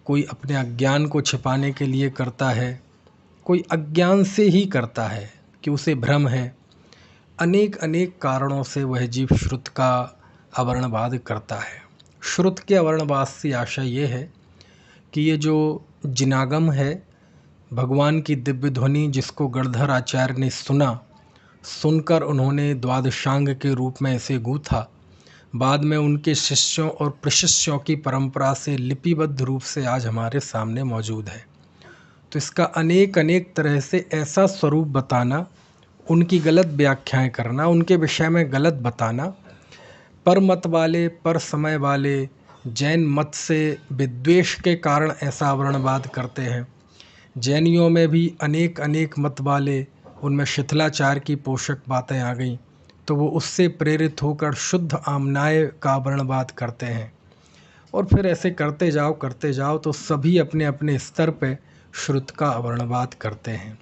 कोई अपने अज्ञान को छिपाने के लिए करता है, कोई अज्ञान से ही करता है कि उसे भ्रम है। अनेक अनेक कारणों से वह जीव श्रुत का अवर्णवाद करता है। श्रुत के अवर्णवाद से आशय ये है कि ये जो जिनागम है, भगवान की दिव्य ध्वनि जिसको गणधर आचार्य ने सुनकर उन्होंने द्वादशांग के रूप में इसे गूथा, बाद में उनके शिष्यों और प्रशिष्यों की परंपरा से लिपिबद्ध रूप से आज हमारे सामने मौजूद है। तो इसका अनेक अनेक तरह से ऐसा स्वरूप बताना, उनकी गलत व्याख्याएं करना, उनके विषय में गलत बताना, पर मत वाले, पर समय वाले जैन मत से विद्वेष के कारण ऐसा वर्णवाद करते हैं। जैनियों में भी अनेक अनेक मत वाले, उनमें शिथिलाचार्य की पोषक बातें आ गईं, तो वो उससे प्रेरित होकर शुद्ध आमनाय का वर्णवाद करते हैं। और फिर ऐसे करते जाओ तो सभी अपने अपने स्तर पे श्रुत का वर्णवाद करते हैं।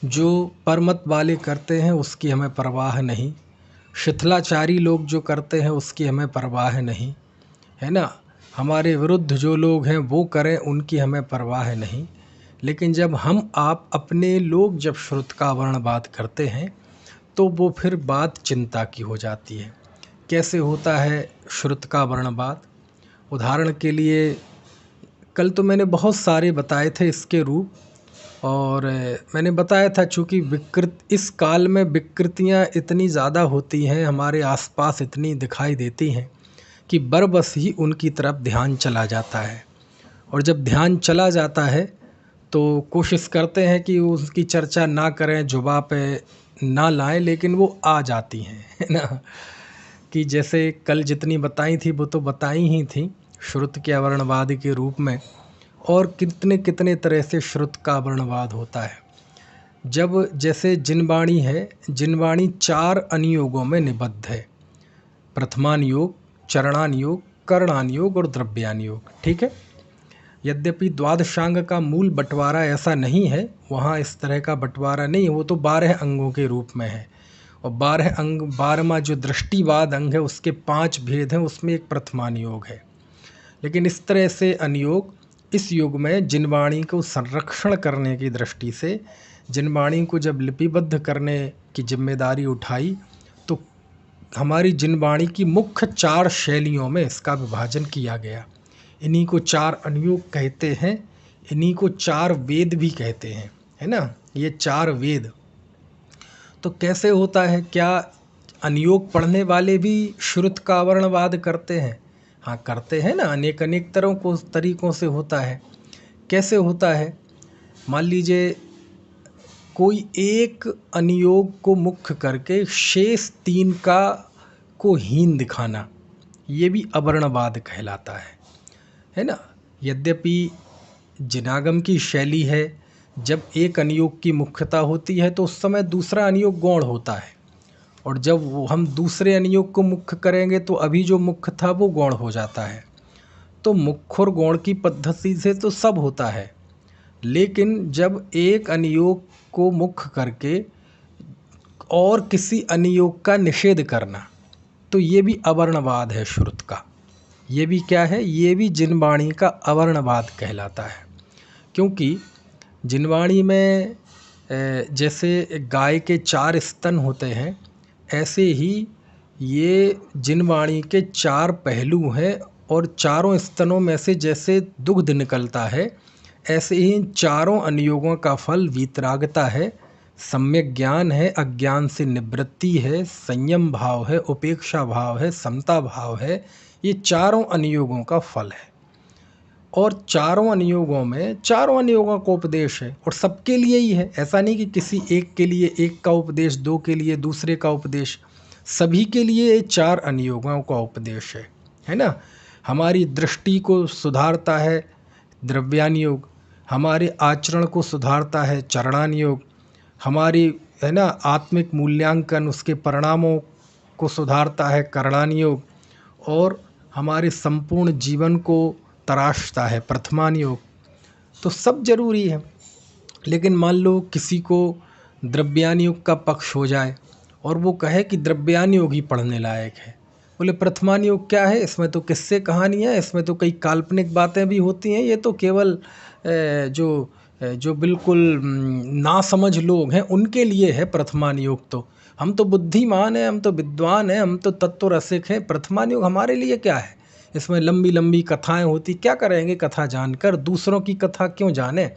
जो परमत वाले करते हैं उसकी हमें परवाह नहीं, शिथिलाचारी लोग जो करते हैं उसकी हमें परवाह नहीं, है ना। हमारे विरुद्ध जो लोग हैं वो करें, उनकी हमें परवाह नहीं। लेकिन जब हम आप अपने लोग जब श्रुत का वर्णवाद करते हैं तो वो फिर बात चिंता की हो जाती है। कैसे होता है श्रुत का वर्णवाद? उदाहरण के लिए कल तो मैंने बहुत सारे बताए थे इसके रूप, और मैंने बताया था चूँकि इस काल में विकृतियाँ इतनी ज़्यादा होती हैं, हमारे आसपास इतनी दिखाई देती हैं कि बरबस ही उनकी तरफ ध्यान चला जाता है। और जब ध्यान चला जाता है तो कोशिश करते हैं कि उसकी चर्चा ना करें, जुबां पे ना लाएं, लेकिन वो आ जाती हैं, है ना। कि जैसे कल जितनी बताई थी वो तो बताई ही थी श्रुत के अवर्णवाद के रूप में, और कितने कितने तरह से श्रुत का वर्णवाद होता है। जब जैसे जिनवाणी है, जिनवाणी 4 अनुयोगों में निबद्ध है, प्रथमान योग, चरणान योग, कर्णान योग और द्रव्यान योग, ठीक है। यद्यपि द्वादशांग का मूल बंटवारा ऐसा नहीं है, वहाँ इस तरह का बंटवारा नहीं है, वो तो 12 अंगों के रूप में है। और 12 अंग, 12वां जो दृष्टिवाद अंग है उसके 5 भेद हैं, उसमें एक प्रथमान योग है। लेकिन इस तरह से अनुयोग इस युग में जिनवाणी को संरक्षण करने की दृष्टि से, जिनवाणी को जब लिपिबद्ध करने की जिम्मेदारी उठाई, तो हमारी जिनवाणी की मुख्य 4 शैलियों में इसका विभाजन किया गया। इन्हीं को 4 अनुयोग कहते हैं, इन्हीं को 4 वेद भी कहते हैं, है ना। ये 4 वेद तो कैसे होता है? क्या अनुयोग पढ़ने वाले भी श्रुत का वर्णवाद करते हैं? हाँ, करते हैं ना, अनेक अनेक तरीकों से होता है। कैसे होता है? मान लीजिए कोई एक अनुयोग को मुख्य करके शेष 3 को हीन दिखाना, ये भी अवर्णवाद कहलाता है ना। यद्यपि जिनागम की शैली है, जब एक अनुयोग की मुख्यता होती है तो उस समय दूसरा अनुयोग गौण होता है, और जब वो हम दूसरे अनुयोग को मुख्य करेंगे तो अभी जो मुख्य था वो गौण हो जाता है। तो मुख्य और गौण की पद्धति से तो सब होता है, लेकिन जब एक अनुयोग को मुख्य करके और किसी अनुयोग का निषेध करना, तो ये भी अवर्णवाद है श्रुत का। ये भी क्या है? ये भी जिनवाणी का अवर्णवाद कहलाता है। क्योंकि जिनवाणी में जैसे गाय के 4 स्तन होते हैं, ऐसे ही ये जिनवाणी के 4 पहलू हैं, और चारों स्तनों में से जैसे दुग्ध निकलता है, ऐसे ही इन चारों अनुयोगों का फल वीतरागता है, सम्यक ज्ञान है, अज्ञान से निवृत्ति है, संयम भाव है, उपेक्षा भाव है, समता भाव है। ये चारों अनुयोगों का फल है। और चारों अनुयोगों का उपदेश है, और सबके लिए ही है। ऐसा नहीं कि किसी एक के लिए एक का उपदेश, 2 के लिए दूसरे का उपदेश, सभी के लिए 4 अनुयोगों का उपदेश है ना। हमारी दृष्टि को सुधारता है द्रव्यान योग, हमारे आचरण को सुधारता है चरणान योग, हमारी, है ना, आत्मिक मूल्यांकन, उसके परिणामों को सुधारता है कर्णान योग, और हमारे संपूर्ण जीवन को तराशता है प्रथमान योग। तो सब जरूरी है। लेकिन मान लो किसी को द्रव्यान योग का पक्ष हो जाए और वो कहे कि द्रव्यान योग ही पढ़ने लायक है, बोले प्रथमान योग क्या है, इसमें तो किस्से कहानियाँ, इसमें तो कई काल्पनिक बातें भी होती हैं, ये तो केवल जो बिल्कुल ना समझ लोग हैं उनके लिए है प्रथमान योग। तो हम तो बुद्धिमान हैं, हम तो विद्वान हैं, हम तो तत्व रसिक हैं, प्रथमान योग हमारे लिए क्या है। इसमें लंबी लंबी कथाएं होती, क्या करेंगे कथा जानकर, दूसरों की कथा क्यों जाने,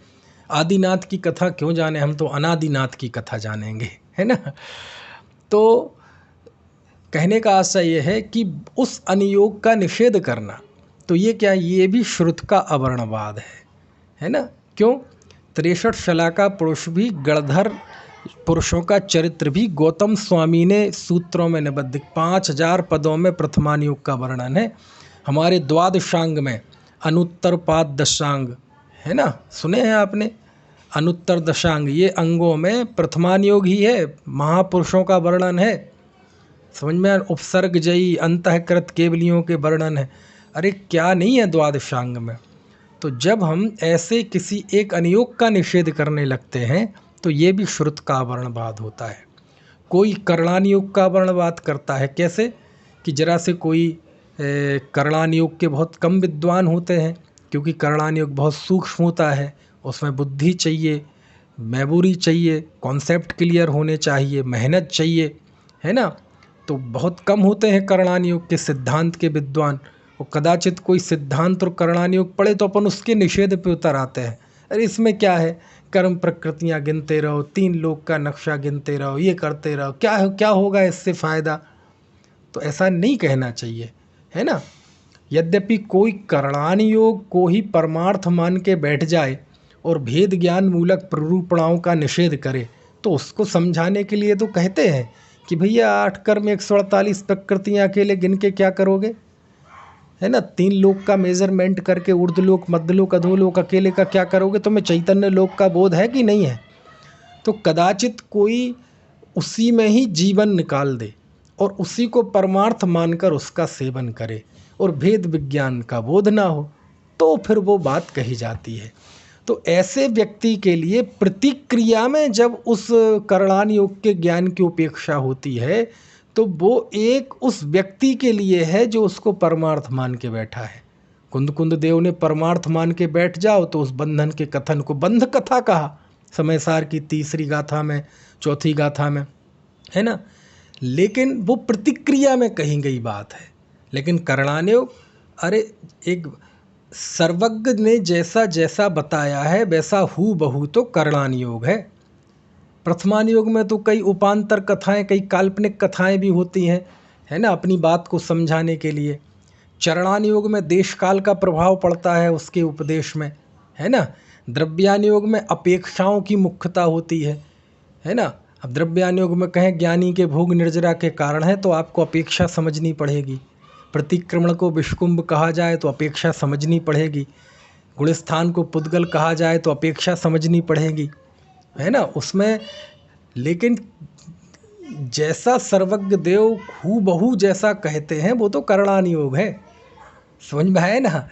आदिनाथ की कथा क्यों जाने, हम तो अनादिनाथ की कथा जानेंगे, है ना। तो कहने का आशय ये है कि उस अनियोग का निषेध करना, तो ये क्या, ये भी श्रुत का अवर्णवाद है ना। क्यों, 63 शलाका पुरुष भी, गणधर पुरुषों का चरित्र भी गौतम स्वामी ने सूत्रों में निबद्ध 5000 पदों में प्रथमान योग का वर्णन है। हमारे द्वादशांग में अनुत्तर पाद दशांग है ना, सुने हैं आपने, अनुत्तर दशांग, ये अंगों में प्रथमान योग ही है, महापुरुषों का वर्णन है, समझ में। उपसर्ग जयी अंतःकृत केवलियों के वर्णन है, अरे क्या नहीं है द्वादशांग में। तो जब हम ऐसे किसी एक अनियोग का निषेध करने लगते हैं तो ये भी श्रुत का वर्णवाद होता है। कोई कर्णानियोग का वर्णवाद करता है, कैसे कि जरा से कोई कर्णानियोग के बहुत कम विद्वान होते हैं, क्योंकि कर्णानियोग बहुत सूक्ष्म होता है, उसमें बुद्धि चाहिए, मेमोरी चाहिए, कॉन्सेप्ट क्लियर होने चाहिए, मेहनत चाहिए, है ना। तो बहुत कम होते हैं कर्णानियोग के सिद्धांत के विद्वान, और कदाचित कोई सिद्धांत और कर्णानियोग पढ़े तो अपन उसके निषेध पे उतर आते हैं, अरे इसमें क्या है, कर्म प्रकृतियाँ गिनते रहो, 3 लोक का नक्शा गिनते रहो, ये करते रहो, क्या होगा इससे फ़ायदा। तो ऐसा नहीं कहना चाहिए, है ना। यद्यपि कोई कर्णानियोग को ही परमार्थ मान के बैठ जाए और भेद ज्ञान मूलक प्ररूपणाओं का निषेध करे, तो उसको समझाने के लिए तो कहते हैं कि भैया 8 कर्म 148 प्रकृतियाँ अकेले गिन के क्या करोगे, है ना। 3 लोक का मेजरमेंट करके ऊर्ध्वलोक मध्यलोक अधोलोक अकेले का क्या करोगे, तुम्हें चैतन्य लोक का बोध है कि नहीं है। तो कदाचित कोई उसी में ही जीवन निकाल दे और उसी को परमार्थ मानकर उसका सेवन करे और भेद विज्ञान का बोध ना हो, तो फिर वो बात कही जाती है। तो ऐसे व्यक्ति के लिए प्रतिक्रिया में जब उस कर्णान योग के ज्ञान की उपेक्षा होती है, तो वो एक उस व्यक्ति के लिए है जो उसको परमार्थ मान के बैठा है। कुंद देव ने परमार्थ मान के बैठ जाओ तो उस बंधन के कथन को बंध कथा कहा, समयसार की 3री गाथा में, 4थी गाथा में, है ना। लेकिन वो प्रतिक्रिया में कही गई बात है। लेकिन कर्णानयोग, अरे एक सर्वज्ञ ने जैसा जैसा बताया है वैसा हूबहू तो कर्णानयोग है। प्रथमान योग में तो कई उपांतर कथाएं, कई काल्पनिक कथाएं भी होती हैं, है ना, अपनी बात को समझाने के लिए। चरणान योग में देश काल का प्रभाव पड़ता है उसके उपदेश में, है ना। द्रव्यान योग में अपेक्षाओं की मुख्यता होती है ना। अब द्रव्यान योग में कहें ज्ञानी के भोग निर्जरा के कारण है तो आपको अपेक्षा समझनी पड़ेगी। प्रतिक्रमण को विष्कुंभ कहा जाए तो अपेक्षा समझनी पड़ेगी। गुणस्थान को पुद्गल कहा जाए तो अपेक्षा समझनी पड़ेगी, है ना उसमें। लेकिन जैसा सर्वज्ञ देव हूबहू जैसा कहते हैं वो तो कर्णानियोग है, समझ में है ना।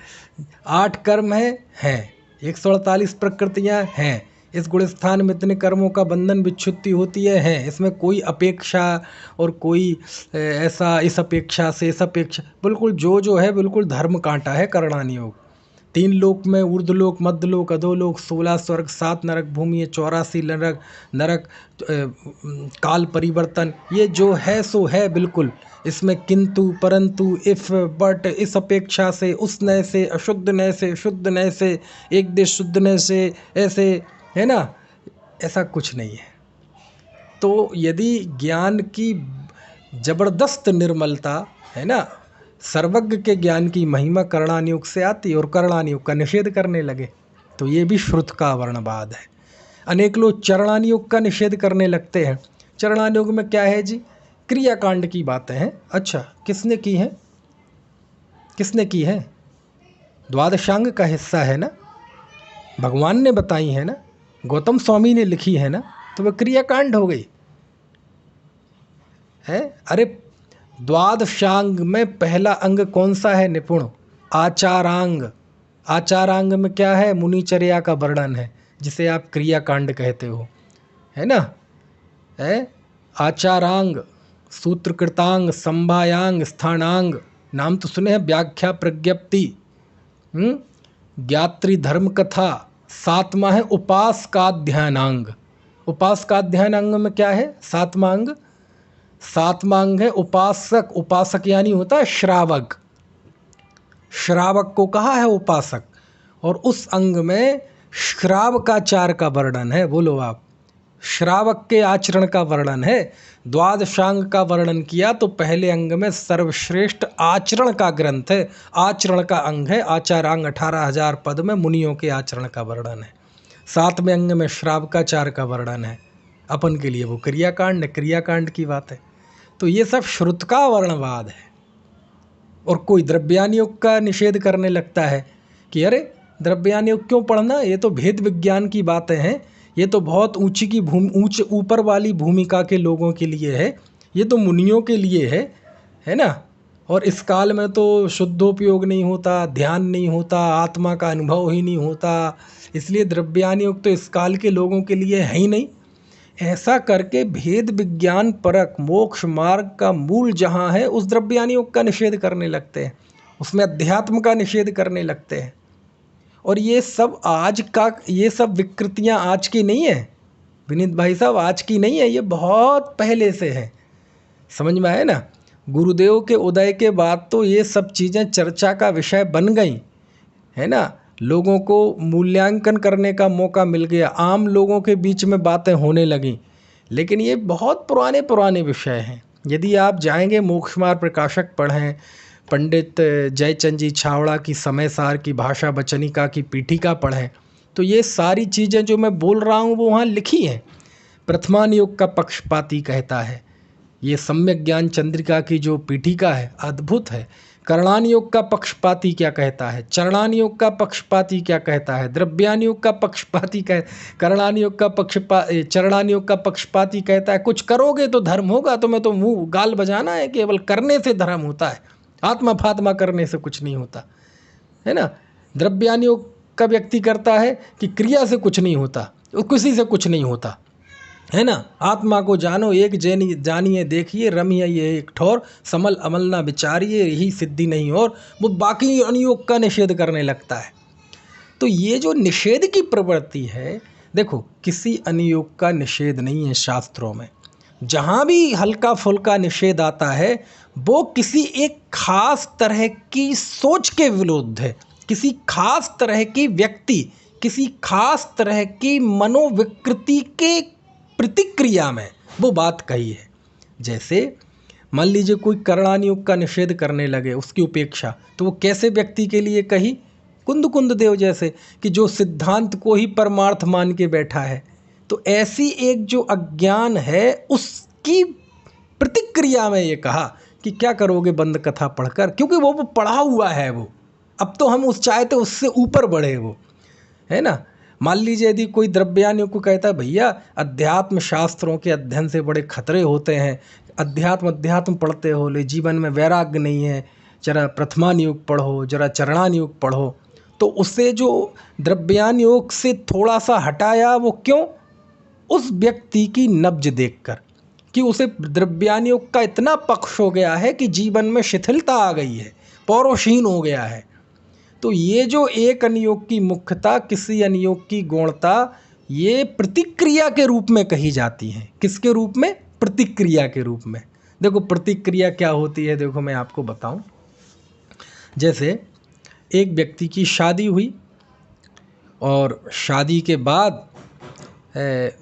8 कर्म हैं 148 प्रकृतियां हैं, इस गुणस्थान में इतने कर्मों का बंधन विच्छुत्ति होती है, इसमें कोई अपेक्षा और कोई ऐसा इस अपेक्षा से इस अपेक्षा, बिल्कुल जो है बिल्कुल धर्म कांटा है कर्णानियोग। 3 लोक में ऊर्ध्वलोक मध्यलोक अधोलोक, 16 स्वर्ग, 7 नरक भूमि, 84 नरक काल परिवर्तन, ये जो है सो है बिल्कुल। इसमें किंतु परंतु इफ बट, इस अपेक्षा से उस नय से, अशुद्ध नय से शुद्ध नय से, एक देश शुद्ध नय से, ऐसे, है ना, ऐसा कुछ नहीं है। तो यदि ज्ञान की जबरदस्त निर्मलता, है ना, सर्वज्ञ के ज्ञान की महिमा कर्णानियोग से आती और कर्णानियोग का निषेध करने लगे, तो ये भी श्रुत का वर्णवाद है। अनेक लोग चरणानियोग का निषेध करने लगते हैं। चरणानियोग में क्या है जी, क्रियाकांड की बातें हैं। अच्छा, किसने की है, किसने की है, द्वादशांग का हिस्सा है ना, भगवान ने बताई है ना, गौतम स्वामी ने लिखी है ना, तो वह क्रियाकांड हो गई है। अरे द्वादशांग में पहला अंग कौन सा है निपुण, आचारांग। आचारांग में क्या है, मुनिचर्या का वर्णन है, जिसे आप क्रियाकांड कहते हो, है ना, है आचारांग, सूत्रकृतांग, संभायांग, स्थानांग, नाम तो सुने हैं। व्याख्या, प्रज्ञप्ति, ज्ञात्री, धर्म कथा। 7वां है उपासकाध्यानांग। उपासकाध्यानांग में क्या है? 7वां अंग। 7वां अंग है उपासक। उपासक यानी होता है श्रावक। श्रावक को कहा है उपासक। और उस अंग में श्रावकाचार का वर्णन है। बोलो आप, श्रावक के आचरण का वर्णन है। द्वादशांग का वर्णन किया तो पहले अंग में सर्वश्रेष्ठ आचरण का ग्रंथ है, आचरण का अंग है। आचारांग 18,000 पद में मुनियों के आचरण का वर्णन है। 7वें अंग में श्रावकाचार का वर्णन है। अपन के लिए वो क्रियाकांड, क्रियाकांड की बात है। तो ये सब श्रुत का वर्णवाद है। और कोई द्रव्यानुयोग का निषेध करने लगता है कि अरे द्रव्यानुयोग क्यों पढ़ना, ये तो भेद विज्ञान की बातें हैं, ये तो बहुत ऊंची की ऊंचे ऊपर वाली भूमिका के लोगों के लिए है, ये तो मुनियों के लिए है ना। और इस काल में तो शुद्धोपयोग नहीं होता, ध्यान नहीं होता, आत्मा का अनुभव ही नहीं होता, इसलिए द्रव्यानुयोग तो इस काल के लोगों के लिए है ही नहीं। ऐसा करके भेद विज्ञान परक मोक्ष मार्ग का मूल जहाँ है उस द्रव्यानुयोग का निषेध करने लगते हैं, उसमें अध्यात्म का निषेध करने लगते हैं। और ये सब आज का, ये सब विकृतियाँ आज की नहीं है विनीत भाई साहब, आज की नहीं है, ये बहुत पहले से है। समझ में आया ना। गुरुदेव के उदय के बाद तो ये सब चीज़ें चर्चा का विषय बन गई है ना। लोगों को मूल्यांकन करने का मौका मिल गया, आम लोगों के बीच में बातें होने लगीं। लेकिन ये बहुत पुराने पुराने विषय हैं। यदि आप जाएंगे मोक्ष मार्ग प्रकाशक पढ़ें, पंडित जयचंद जी छावड़ा की समय सार की भाषा वचनिका की पीठिका पढ़ें, तो ये सारी चीज़ें जो मैं बोल रहा हूँ वो वहाँ लिखी हैं। प्रथमानुयोग का पक्षपाती कहता है, ये सम्यक ज्ञान चंद्रिका की जो पीठिका है अद्भुत है। करणानुयोग का पक्षपाती क्या कहता है, चरणानुयोग का पक्षपाती क्या कहता है, द्रव्यानुयोग का पक्षपाती करणानुयोग का चरणानुयोग का पक्षपाती कहता है कुछ करोगे तो धर्म होगा, तुम्हें तो मुंह गाल बजाना है, केवल करने से धर्म होता है, आत्मा फात्मा करने से कुछ नहीं होता है ना। द्रव्यानुयोग का व्यक्ति करता है कि क्रिया से कुछ नहीं होता, किसी से कुछ नहीं होता है ना। आत्मा को जानो एक जानिए देखिए, रमिए ये एक ठोर, समल अमल ना विचारिए, यही सिद्धि नहीं। और वो बाकी अनुयोग का निषेध करने लगता है। तो ये जो निषेध की प्रवृत्ति है, देखो किसी अनुयोग का निषेध नहीं है शास्त्रों में। जहाँ भी हल्का फुल्का निषेध आता है वो किसी एक खास तरह की सोच के विरुद्ध है, किसी खास तरह की व्यक्ति, किसी खास तरह की मनोविकृति के प्रतिक्रिया में वो बात कही है। जैसे मान लीजिए कोई करणानुयोग का निषेध करने लगे, उसकी उपेक्षा, तो वो कैसे व्यक्ति के लिए कही, कुंद देव जैसे, कि जो सिद्धांत को ही परमार्थ मान के बैठा है। तो ऐसी एक जो अज्ञान है उसकी प्रतिक्रिया में ये कहा कि क्या करोगे बंद कथा पढ़कर, क्योंकि वो पढ़ा हुआ है वो। अब तो हम उस चाहते उससे ऊपर बढ़े वो, है ना। मान लीजिए यदि कोई द्रव्यानुयोग को कहता है भैया अध्यात्म शास्त्रों के अध्ययन से बड़े खतरे होते हैं, अध्यात्म पढ़ते हो ले जीवन में वैराग्य नहीं है, जरा प्रथमानुयोग पढ़ो, जरा चरणानुयोग पढ़ो, तो उससे जो द्रव्यानुयोग से थोड़ा सा हटाया, वो क्यों, उस व्यक्ति की नब्ज देखकर कि उसे द्रव्यानुयोग का इतना पक्ष हो गया है कि जीवन में शिथिलता आ गई है, पौरुषहीन हो गया है। तो ये जो एक अनुयोग की मुख्यता, किसी अनुयोग की गौणता, ये प्रतिक्रिया के रूप में कही जाती है। किसके रूप में, प्रतिक्रिया के रूप में। देखो प्रतिक्रिया क्या होती है, देखो मैं आपको बताऊं। जैसे एक व्यक्ति की शादी हुई और शादी के बाद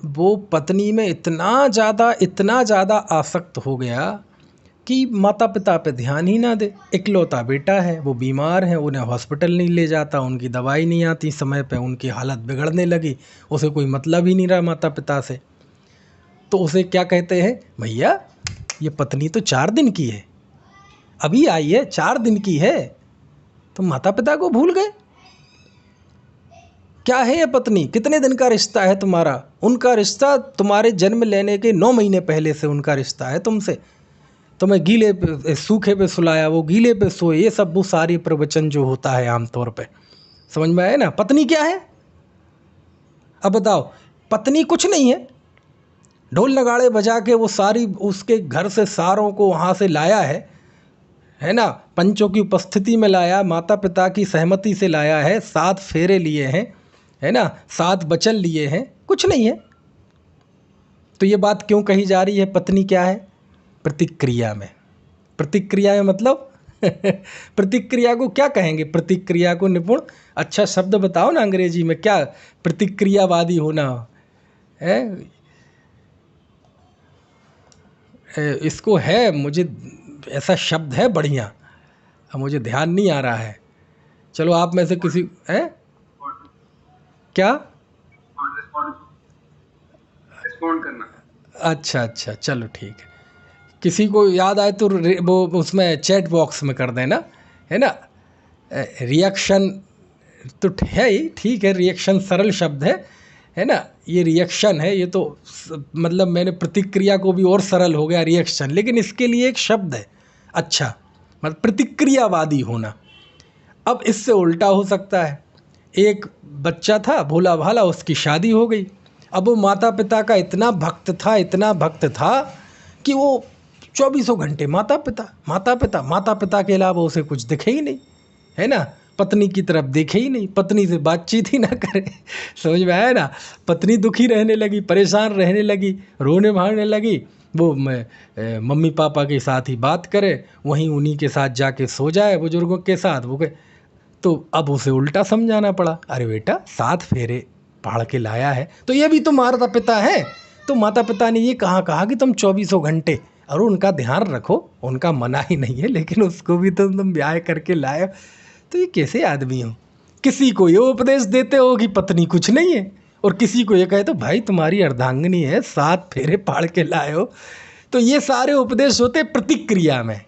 वो पत्नी में इतना ज़्यादा आसक्त हो गया कि माता पिता पे ध्यान ही ना दे। इकलौता बेटा है, वो बीमार है, उन्हें हॉस्पिटल नहीं ले जाता, उनकी दवाई नहीं आती समय पे, उनकी हालत बिगड़ने लगी, उसे कोई मतलब ही नहीं रहा माता पिता से। तो उसे क्या कहते हैं, भैया ये पत्नी तो 4 दिन की है, अभी आई है, 4 दिन की है, तो माता पिता को भूल गए। क्या है ये पत्नी, कितने दिन का रिश्ता है तुम्हारा, उनका रिश्ता तुम्हारे जन्म लेने के 9 महीने पहले से उनका रिश्ता है तुमसे, तुम्हें गीले पे सूखे पे सुलाया, वो गीले पे सोए, ये सब वो सारी प्रवचन जो होता है आमतौर पे। समझ में आया ना। पत्नी क्या है, अब बताओ, पत्नी कुछ नहीं है, ढोल नगाड़े बजा के वो सारी उसके घर से सारों को वहाँ से लाया है ना, पंचों की उपस्थिति में लाया, माता पिता की सहमति से लाया है, 7 फेरे लिए हैं, है ना, 7 वचन लिए हैं, कुछ नहीं है। तो ये बात क्यों कही जा रही है? पत्नी क्या है? प्रतिक्रिया में। प्रतिक्रिया में मतलब प्रतिक्रिया को क्या कहेंगे? प्रतिक्रिया को निपुण अच्छा शब्द बताओ ना अंग्रेजी में, क्या प्रतिक्रियावादी होना है? इसको है, मुझे ऐसा शब्द है बढ़िया, अब मुझे ध्यान नहीं आ रहा है। चलो आप में से किसी है क्या? रिस्पॉन्ड करना। अच्छा, चलो ठीक है, किसी को याद आए तो वो उसमें चैट बॉक्स में कर देना, है ना। रिएक्शन तो है ही, ठीक है, रिएक्शन सरल शब्द है ना, ये रिएक्शन है, ये तो मतलब मैंने प्रतिक्रिया को भी और सरल हो गया रिएक्शन, लेकिन इसके लिए एक शब्द है। अच्छा, मतलब प्रतिक्रियावादी होना। अब इससे उल्टा हो सकता है, एक बच्चा था भोला भाला, उसकी शादी हो गई। अब वो माता पिता का इतना भक्त था कि वो 24 घंटे माता पिता के अलावा उसे कुछ दिखे ही नहीं, है ना, पत्नी की तरफ देखे ही नहीं, पत्नी से बातचीत ही ना करे। समझ में आया ना? पत्नी दुखी रहने लगी, परेशान रहने लगी, रोने भागने लगी, वो मम्मी पापा के साथ ही बात करे, वहीं उन्हीं के साथ जाके सो जाए बुजुर्गों के साथ वो। तो अब उसे उल्टा समझाना पड़ा, अरे बेटा 7 फेरे पहाड़ के लाया है तो ये भी तो माता पिता है, तो माता पिता ने ये कहा कि तुम 24 घंटे, और उनका ध्यान रखो, उनका मना ही नहीं है, लेकिन उसको भी तो तुम ब्याह करके लाए। तो ये कैसे आदमी हो? किसी को ये उपदेश देते हो कि पत्नी कुछ नहीं है, और किसी को ये कहे तो भाई तुम्हारी अर्धांगिनी है, 7 फेरे पहाड़ के लाए हो। तो ये सारे उपदेश होते प्रतिक्रिया में,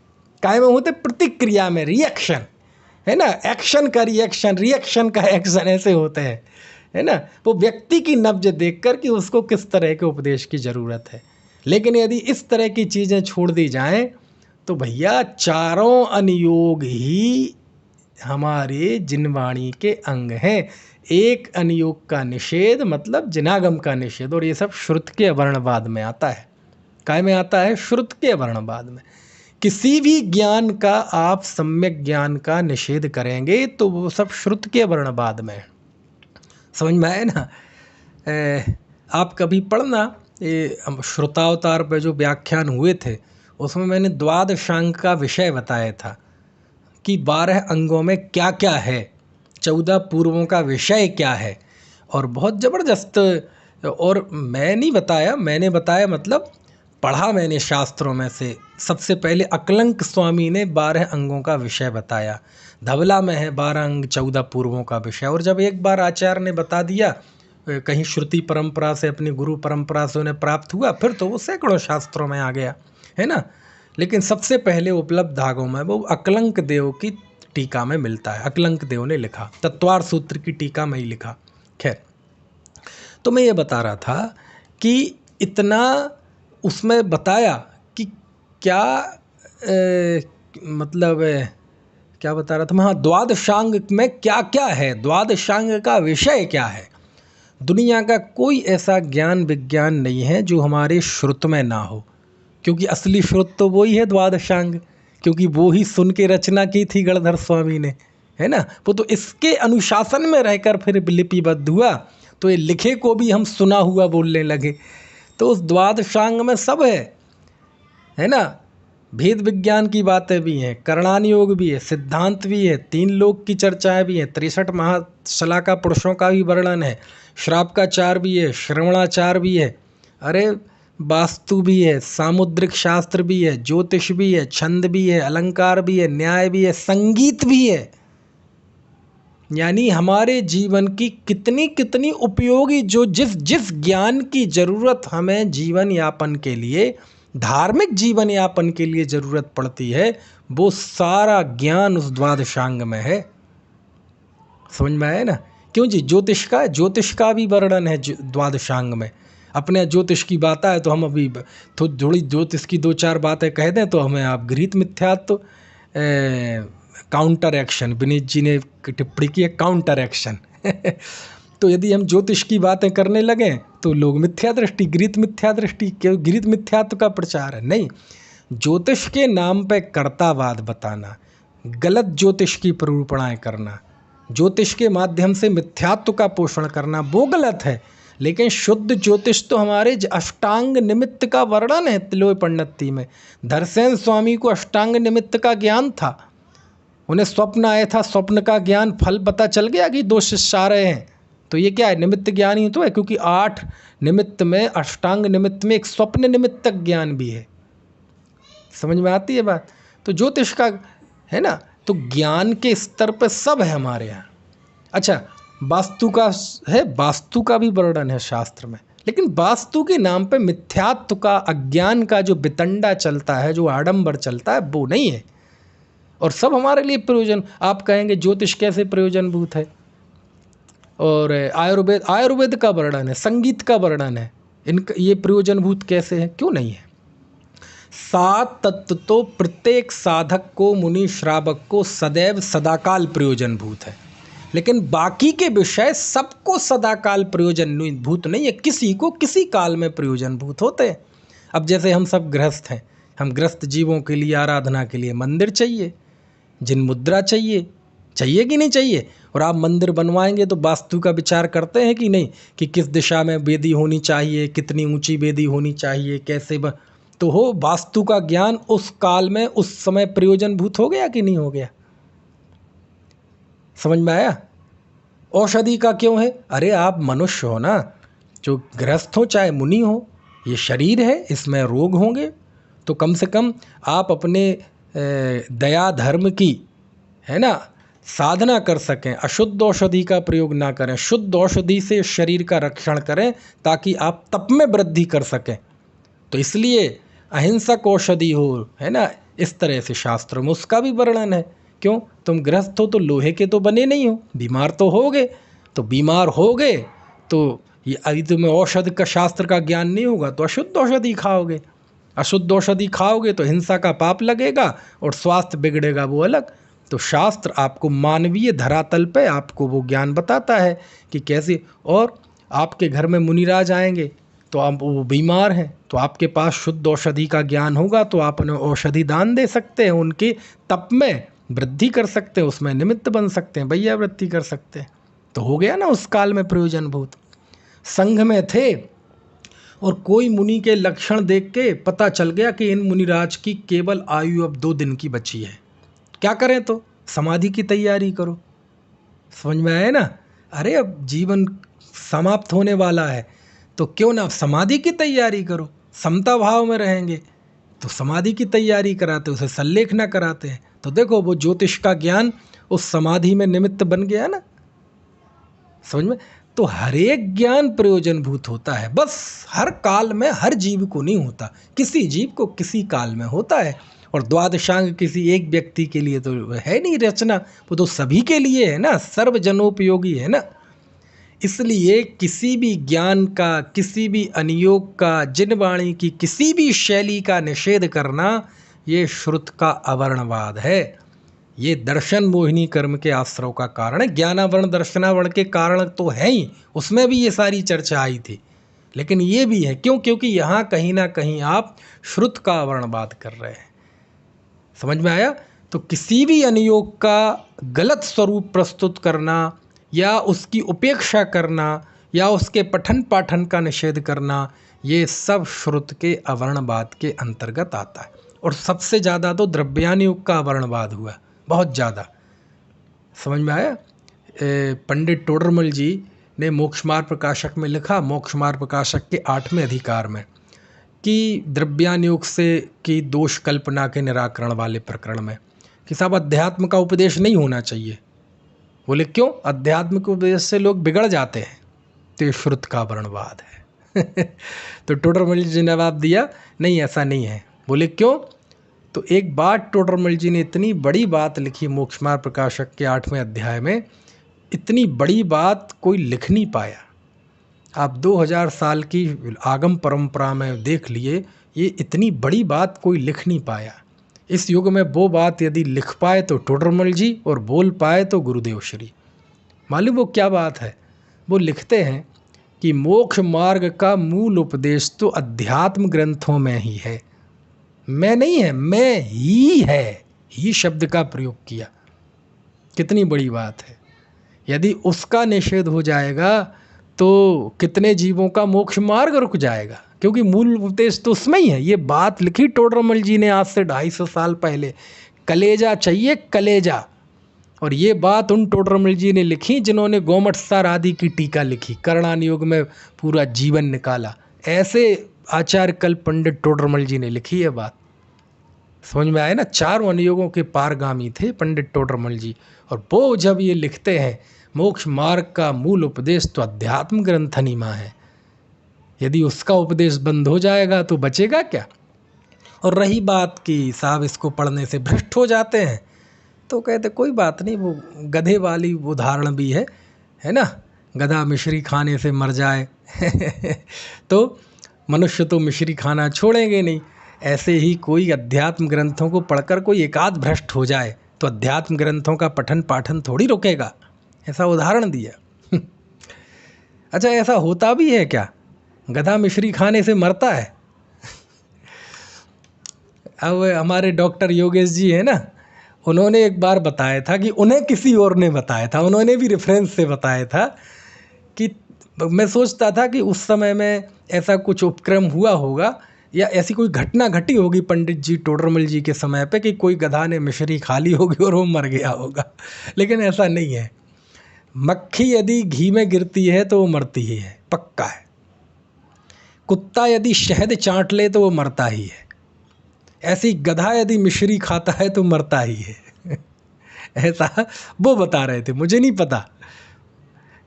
काय में होते? प्रतिक्रिया में, रिएक्शन, है ना, एक्शन का रिएक्शन, रिएक्शन का एक्शन, ऐसे होते हैं, है ना। वो व्यक्ति की नब्ज देखकर कि उसको किस तरह के उपदेश की ज़रूरत है। लेकिन यदि इस तरह की चीज़ें छोड़ दी जाएं तो भैया चारों अनुयोग ही हमारे जिनवाणी के अंग हैं। एक अनुयोग का निषेध मतलब जिनागम का निषेध, और ये सब श्रुत के अवर्णवाद में आता है। काय में आता है? श्रुत के अवर्णवाद में। किसी भी ज्ञान का आप सम्यक ज्ञान का निषेध करेंगे तो वो सब श्रुत के वर्णवाद में है। समझ में आए ना? आप कभी पढ़ना, ये श्रुतावतार पे जो व्याख्यान हुए थे उसमें मैंने द्वादशांग का विषय बताया था कि 12 अंगों में क्या क्या है, 14 पूर्वों का विषय क्या है, और बहुत ज़बरदस्त। और मैं नहीं बताया, मैंने बताया मतलब पढ़ा मैंने शास्त्रों में से। सबसे पहले अकलंक स्वामी ने 12 अंगों का विषय बताया, धवला में है 12 अंग 14 पूर्वों का विषय। और जब एक बार आचार्य ने बता दिया, कहीं श्रुति परंपरा से, अपनी गुरु परंपरा से उन्हें प्राप्त हुआ, फिर तो वो सैकड़ों शास्त्रों में आ गया, है ना। लेकिन सबसे पहले उपलब्ध धागों में वो अकलंक देव की टीका में मिलता है। अकलंक देव ने लिखा, तत्वार सूत्र की टीका में ही लिखा। खैर, तो मैं ये बता रहा था कि इतना उसमें बताया कि क्या मतलब क्या बता रहा था मैं? हाँ, द्वादशांग में क्या क्या है, द्वादशांग का विषय क्या है। दुनिया का कोई ऐसा ज्ञान विज्ञान नहीं है जो हमारे श्रुत में ना हो, क्योंकि असली श्रुत तो वही है द्वादशांग, क्योंकि वो ही सुन के रचना की थी गणधर स्वामी ने, है ना। वो तो इसके अनुशासन में रहकर फिर लिपिबद्ध हुआ, तो ये लिखे को भी हम सुना हुआ बोलने लगे। तो उस द्वादशांग में सब है ना। भेद विज्ञान की बातें भी हैं, करणान योग भी है, सिद्धांत भी है, 3 लोक की चर्चाएं भी हैं, 63 महाशलाका पुरुषों का भी वर्णन है, श्रावकाचार भी है, श्रवणाचार भी है, अरे वास्तु भी है, सामुद्रिक शास्त्र भी है, ज्योतिष भी है, छंद भी है, अलंकार भी है, न्याय भी है, संगीत भी है। यानी हमारे जीवन की कितनी कितनी उपयोगी, जो जिस ज्ञान की ज़रूरत हमें जीवन यापन के लिए, धार्मिक जीवन यापन के लिए ज़रूरत पड़ती है, वो सारा ज्ञान उस द्वादशांग में है। समझ में आया ना? क्यों जी? ज्योतिष का भी वर्णन है द्वादशांग में। अपने ज्योतिष की बात आए तो हम अभी थोड़ी ज्योतिष की 2-4 बातें कह दें तो हमें आप गृहीत मिथ्यात्व, काउंटर एक्शन, विनीत जी ने टिप्पणी की है काउंटर एक्शन। तो यदि हम ज्योतिष की बातें करने लगें तो लोग मिथ्या दृष्टि, गृहीत मिथ्या दृष्टि, क्यों गृहीत मिथ्यात्व का प्रचार है? नहीं, ज्योतिष के नाम पे कर्तावाद बताना, गलत ज्योतिष की प्ररूपणाएं करना, ज्योतिष के माध्यम से मिथ्यात्व का पोषण करना, वो गलत है। लेकिन शुद्ध ज्योतिष तो हमारे अष्टांग निमित्त का वर्णन है। तिलोय पंडिती में धरसेन स्वामी को अष्टांग निमित्त का ज्ञान था। उन्हें स्वप्न आया था, स्वप्न का ज्ञान, फल पता चल गया कि 2 शिष्य आ रहे हैं, तो ये क्या है? निमित्त ज्ञान ही तो है, क्योंकि 8 निमित्त में, अष्टांग निमित्त में एक स्वप्न निमित्तक ज्ञान भी है। समझ में आती है बात? तो ज्योतिष का है ना, तो ज्ञान के स्तर पर सब है हमारे यहाँ। अच्छा, वास्तु का है, वास्तु का भी वर्णन है शास्त्र में, लेकिन वास्तु के नाम पे मिथ्यात्व का, अज्ञान का जो वितंडा चलता है, जो आडंबर चलता है, वो नहीं है। और सब हमारे लिए प्रयोजन। आप कहेंगे ज्योतिष कैसे प्रयोजनभूत है? और आयुर्वेद का वर्णन है, संगीत का वर्णन है, इनका ये प्रयोजनभूत कैसे है? क्यों नहीं है? 7 तत्व तो प्रत्येक साधक को, मुनि श्रावक को सदैव सदाकाल प्रयोजनभूत है, लेकिन बाकी के विषय सबको सदाकाल प्रयोजनभूत नहीं है, किसी को किसी काल में प्रयोजनभूत होते हैं। अब जैसे हम सब गृहस्थ हैं, हम गृहस्थ जीवों के लिए आराधना के लिए मंदिर चाहिए, जिन मुद्रा चाहिए कि नहीं चाहिए? और आप मंदिर बनवाएंगे तो वास्तु का विचार करते हैं कि नहीं, कि किस दिशा में वेदी होनी चाहिए, कितनी ऊंची वेदी होनी चाहिए, कैसे तो हो वास्तु का ज्ञान उस काल में, उस समय प्रयोजनभूत हो गया कि नहीं हो गया? समझ में आया? औषधि का क्यों है? अरे आप मनुष्य हो ना, जो गृहस्थ हो चाहे मुनि हो, ये शरीर है, इसमें रोग होंगे, तो कम से कम आप अपने दया धर्म की, है ना, साधना कर सकें, अशुद्ध औषधि का प्रयोग ना करें, शुद्ध औषधि से शरीर का रक्षण करें, ताकि आप तप में वृद्धि कर सकें। तो इसलिए अहिंसक औषधि हो, है ना, इस तरह से शास्त्र में उसका भी वर्णन है। क्यों? तुम गृहस्थ हो तो लोहे के तो बने नहीं हो, बीमार तो होगे, तो बीमार हो गए तो ये अभी तुम्हें औषध का, शास्त्र का ज्ञान नहीं होगा तो अशुद्ध औषधि खाओगे, अशुद्ध औषधि खाओगे तो हिंसा का पाप लगेगा और स्वास्थ्य बिगड़ेगा, वो अलग। तो शास्त्र आपको मानवीय धरातल पे आपको वो ज्ञान बताता है कि कैसे। और आपके घर में मुनिराज आएंगे तो आप, वो बीमार हैं, तो आपके पास शुद्ध औषधि का ज्ञान होगा तो आप उन्हें औषधि दान दे सकते हैं, उनके तप में वृद्धि कर सकते हैं, उसमें निमित्त बन सकते हैं, भैया वृद्धि कर सकते हैं। तो हो गया ना उस काल में प्रयोजनभूत। संघ में थे और कोई मुनि के लक्षण देख के पता चल गया कि इन मुनिराज की केवल आयु अब 2 दिन की बची है, क्या करें? तो समाधि की तैयारी करो। समझ में आया ना? अरे अब जीवन समाप्त होने वाला है, तो क्यों ना समाधि की तैयारी करो। समता भाव में रहेंगे तो समाधि की तैयारी कराते, उसे सल्लेख ना कराते हैं। तो देखो वो ज्योतिष का ज्ञान उस समाधि में निमित्त बन गया ना। समझ में? तो हर एक ज्ञान प्रयोजनभूत होता है, बस हर काल में हर जीव को नहीं होता, किसी जीव को किसी काल में होता है। और द्वादशांग किसी एक व्यक्ति के लिए तो है नहीं रचना, वो तो सभी के लिए है ना, सर्वजनोपयोगी है ना। इसलिए किसी भी ज्ञान का, किसी भी अनुयोग का, जिनवाणी की किसी भी शैली का निषेध करना, ये श्रुत का अवर्णवाद है। ये दर्शन मोहिनी कर्म के आश्रव का कारण है। ज्ञानावरण दर्शनावरण के कारण तो है ही, उसमें भी ये सारी चर्चा आई थी, लेकिन ये भी है क्यों? क्योंकि यहाँ कहीं ना कहीं आप श्रुत का अवर्णवाद कर रहे हैं। समझ में आया? तो किसी भी अनुयोग का गलत स्वरूप प्रस्तुत करना या उसकी उपेक्षा करना या उसके पठन पाठन का निषेध करना, ये सब श्रुत के अवर्णवाद के अंतर्गत आता है। और सबसे ज़्यादा तो द्रव्यानुयोग का अवर्णवाद हुआ, बहुत ज़्यादा। समझ में आया? पंडित टोडरमल जी ने मोक्षमार्ग प्रकाशक में लिखा, मोक्षमार्ग प्रकाशक के 8वें अधिकार में, कि द्रव्यानुयोग से की दोष कल्पना के निराकरण वाले प्रकरण में, कि साहब अध्यात्म का उपदेश नहीं होना चाहिए। बोले क्यों? अध्यात्म के उपदेश से लोग बिगड़ जाते हैं, तो ये श्रुत का वर्णवाद है। तो टोडरमल जी ने जवाब दिया, नहीं ऐसा नहीं है। बोले क्यों? तो एक बात टोडरमल जी ने इतनी बड़ी बात लिखी मोक्षमार्ग प्रकाशक के 8वें अध्याय में, इतनी बड़ी बात कोई लिख नहीं पाया। आप 2000 साल की आगम परंपरा में देख लिए, ये इतनी बड़ी बात कोई लिख नहीं पाया। इस युग में वो बात यदि लिख पाए तो टोडरमल जी, और बोल पाए तो गुरुदेव श्री। मालूम वो क्या बात है? वो लिखते हैं कि मोक्ष मार्ग का मूल उपदेश तो अध्यात्म ग्रंथों में ही है। मैं नहीं है, मैं ही है, ही शब्द का प्रयोग किया। कितनी बड़ी बात है। यदि उसका निषेध हो जाएगा तो कितने जीवों का मोक्ष मार्ग रुक जाएगा, क्योंकि मूल उपदेश तो उसमें ही है। ये बात लिखी टोडरमल जी ने आज से 250 साल पहले, कलेजा चाहिए कलेजा। और ये बात उन टोडरमल जी ने लिखी जिन्होंने गोमट सार आदि की टीका लिखी, करणान योग में पूरा जीवन निकाला। ऐसे आचार्य कल्प पंडित टोडरमल जी ने लिखी है बात। समझ में आए ना, 4 अनुयोगों के पारगामी थे पंडित टोडरमल जी। और वो जब ये लिखते हैं मोक्ष मार्ग का मूल उपदेश तो अध्यात्म ग्रंथनिमा है, यदि उसका उपदेश बंद हो जाएगा तो बचेगा क्या। और रही बात कि साहब इसको पढ़ने से भ्रष्ट हो जाते हैं, तो कहते कोई बात नहीं, वो गधे वाली उदाहरण भी है ना, गधा मिश्री खाने से मर जाए तो मनुष्य तो मिश्री खाना छोड़ेंगे नहीं। ऐसे ही कोई अध्यात्म ग्रंथों को पढ़कर कोई एकाध भ्रष्ट हो जाए तो अध्यात्म ग्रंथों का पठन पाठन थोड़ी रुकेगा, ऐसा उदाहरण दिया। अच्छा, ऐसा होता भी है क्या, गधा मिश्री खाने से मरता है? अब हमारे डॉक्टर योगेश जी है ना, उन्होंने एक बार बताया था कि उन्हें किसी और ने बताया था, उन्होंने भी रेफरेंस से बताया था कि मैं सोचता था कि उस समय में ऐसा कुछ उपक्रम हुआ होगा या ऐसी कोई घटना घटी होगी पंडित जी टोडरमल जी के समय पे कि कोई गधा ने मिश्री खा ली होगी और वो मर गया होगा, लेकिन ऐसा नहीं है। मक्खी यदि घी में गिरती है तो वो मरती ही है, पक्का है। कुत्ता यदि शहद चाट ले तो वो मरता ही है। ऐसी गधा यदि मिश्री खाता है तो मरता ही है। ऐसा वो बता रहे थे, मुझे नहीं पता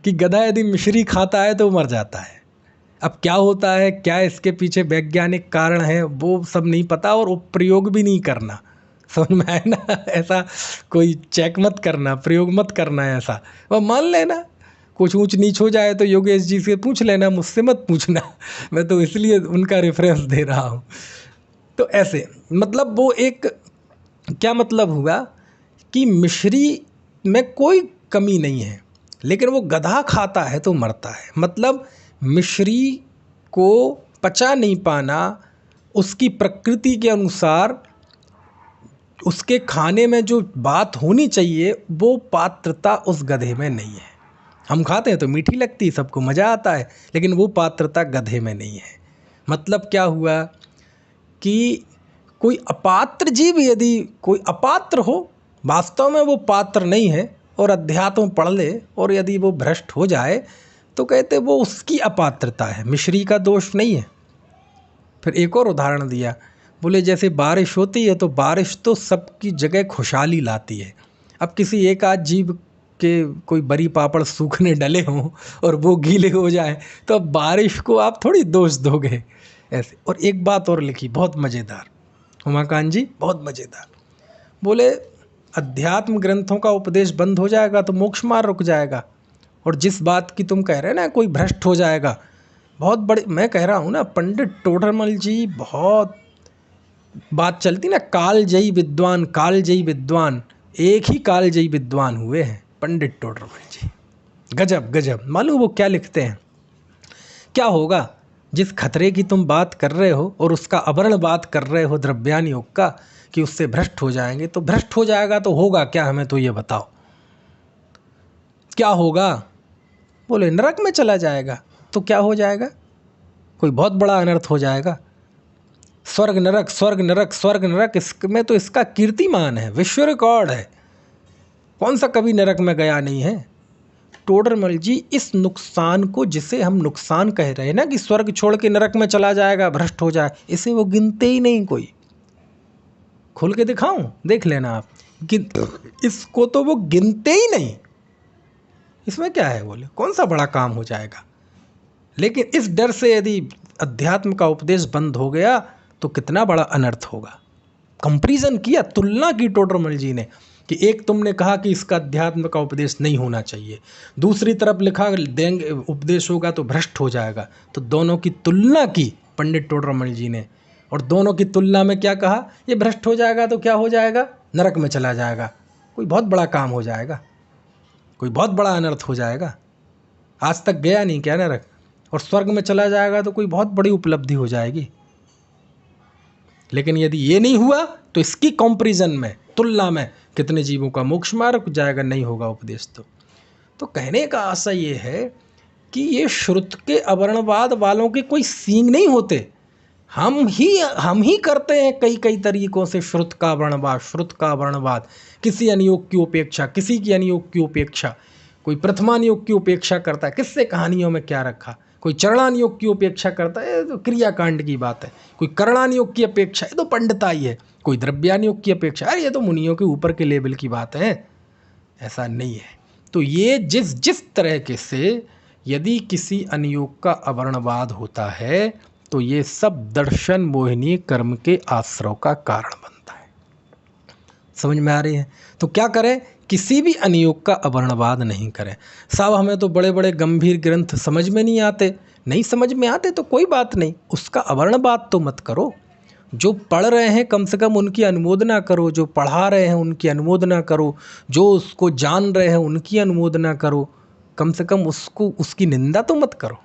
कि गधा यदि मिश्री खाता है तो मर जाता है। अब क्या होता है, क्या इसके पीछे वैज्ञानिक कारण है, वो सब नहीं पता, और वो प्रयोग भी नहीं करना, समझ में आए ना। ऐसा कोई चेक मत करना, प्रयोग मत करना है ऐसा। वह मान लेना कुछ ऊंच नीच हो जाए तो योगेश जी से पूछ लेना, मुझसे मत पूछना। मैं तो इसलिए उनका रेफरेंस दे रहा हूँ। तो ऐसे मतलब वो एक क्या मतलब हुआ कि मिश्री में कोई कमी नहीं है, लेकिन वो गधा खाता है तो मरता है। मतलब मिश्री को पचा नहीं पाना, उसकी प्रकृति के अनुसार उसके खाने में जो बात होनी चाहिए वो पात्रता उस गधे में नहीं है। हम खाते हैं तो मीठी लगती है, सबको मज़ा आता है, लेकिन वो पात्रता गधे में नहीं है। मतलब क्या हुआ कि कोई अपात्र जीव यदि कोई अपात्र हो, वास्तव में वो पात्र नहीं है, और अध्यात्म पढ़ ले और यदि वो भ्रष्ट हो जाए तो कहते वो उसकी अपात्रता है, मिश्री का दोष नहीं है। फिर एक और उदाहरण दिया, बोले जैसे बारिश होती है तो बारिश तो सबकी जगह खुशहाली लाती है। अब किसी एक आध जीव के कोई बरी पापड़ सूखने डले हों और वो गीले हो जाए तो अब बारिश को आप थोड़ी दोष दोगे ऐसे। और एक बात और लिखी बहुत मज़ेदार, उमाकांत जी बहुत मज़ेदार, बोले अध्यात्म ग्रंथों का उपदेश बंद हो जाएगा तो मोक्ष मार्ग रुक जाएगा। और जिस बात की तुम कह रहे हैं ना कोई भ्रष्ट हो जाएगा, बहुत बड़ी मैं कह रहा हूँ ना, पंडित टोडरमल जी बहुत बात चलती ना, कालजयी विद्वान, कालजयी विद्वान, एक ही कालजयी विद्वान हुए हैं पंडित टोडरमल जी। गजब गजब। मालूम वो क्या लिखते हैं, क्या होगा जिस खतरे की तुम बात कर रहे हो और उसका आवरण बात कर रहे हो द्रव्यान योग का कि उससे भ्रष्ट हो जाएंगे, तो भ्रष्ट हो जाएगा तो होगा क्या, हमें तो ये बताओ क्या होगा। बोले नरक में चला जाएगा तो क्या हो जाएगा, कोई बहुत बड़ा अनर्थ हो जाएगा। स्वर्ग नरक स्वर्ग नरक स्वर्ग नरक, इसमें तो इसका कीर्तिमान है, विश्व रिकॉर्ड है, कौन सा कभी नरक में गया नहीं है। टोडरमल जी इस नुकसान को, जिसे हम नुकसान कह रहे हैं ना कि स्वर्ग छोड़ के नरक में चला जाएगा, भ्रष्ट हो जाए, इसे वो गिनते ही नहीं। कोई खोल के दिखाऊं, देख लेना आप, इसको तो वो गिनते ही नहीं। इसमें क्या है, बोले कौन सा बड़ा काम हो जाएगा। लेकिन इस डर से यदि अध्यात्म का उपदेश बंद हो गया तो कितना बड़ा अनर्थ होगा। कंपैरिजन किया, तुलना की टोडरमल जी ने कि एक तुमने कहा कि इसका अध्यात्म का उपदेश नहीं होना चाहिए, दूसरी तरफ लिखा देंगे उपदेश होगा तो भ्रष्ट हो जाएगा, तो दोनों की तुलना की पंडित टोडरमल जी ने। और दोनों की तुलना में क्या कहा, ये भ्रष्ट हो जाएगा तो क्या हो जाएगा, नरक में चला जाएगा, कोई बहुत बड़ा काम हो जाएगा, कोई बहुत बड़ा अनर्थ हो जाएगा। आज तक गया नहीं क्या नरक, और स्वर्ग में चला जाएगा तो कोई बहुत बड़ी उपलब्धि हो जाएगी। लेकिन यदि ये नहीं हुआ तो इसकी कंपैरिजन में, तुलना में कितने जीवों का मोक्ष मार्ग जाएगा, नहीं होगा उपदेश। तो कहने का आशय ये है कि ये श्रुत के अवर्णवाद वालों के कोई सींग नहीं होते, हम ही करते हैं कई कई तरीकों से श्रुत का वर्णवाद, किसी अनियोग की उपेक्षा, किसी की अनियोग की उपेक्षा, कोई प्रथमानियोग की उपेक्षा करता है, किससे कहानियों में क्या रखा, कोई चरणानियोग की उपेक्षा करता है, तो क्रियाकांड की बात है, कोई करणानियोग की अपेक्षा, ये तो पंडिताई है, कोई द्रव्यानियोग की अपेक्षा, अरे ये तो मुनियों के ऊपर के लेवल की बात है। ऐसा नहीं है। तो ये जिस तरह के से यदि किसी अनियोग का अवर्णवाद होता है तो ये सब दर्शन मोहिनी कर्म के आश्रव का कारण बनता है। समझ में आ रही है? तो क्या करें, किसी भी अनियोग का अवर्णवाद नहीं करें। साहब हमें तो बड़े बड़े गंभीर ग्रंथ समझ में नहीं आते, नहीं समझ में आते तो कोई बात नहीं, उसका अवर्णवाद तो मत करो। जो पढ़ रहे हैं कम से कम उनकी अनुमोदना करो, जो पढ़ा रहे हैं उनकी अनुमोदना करो, जो उसको जान रहे हैं उनकी अनुमोदना करो, कम से कम उसकी निंदा तो मत करो।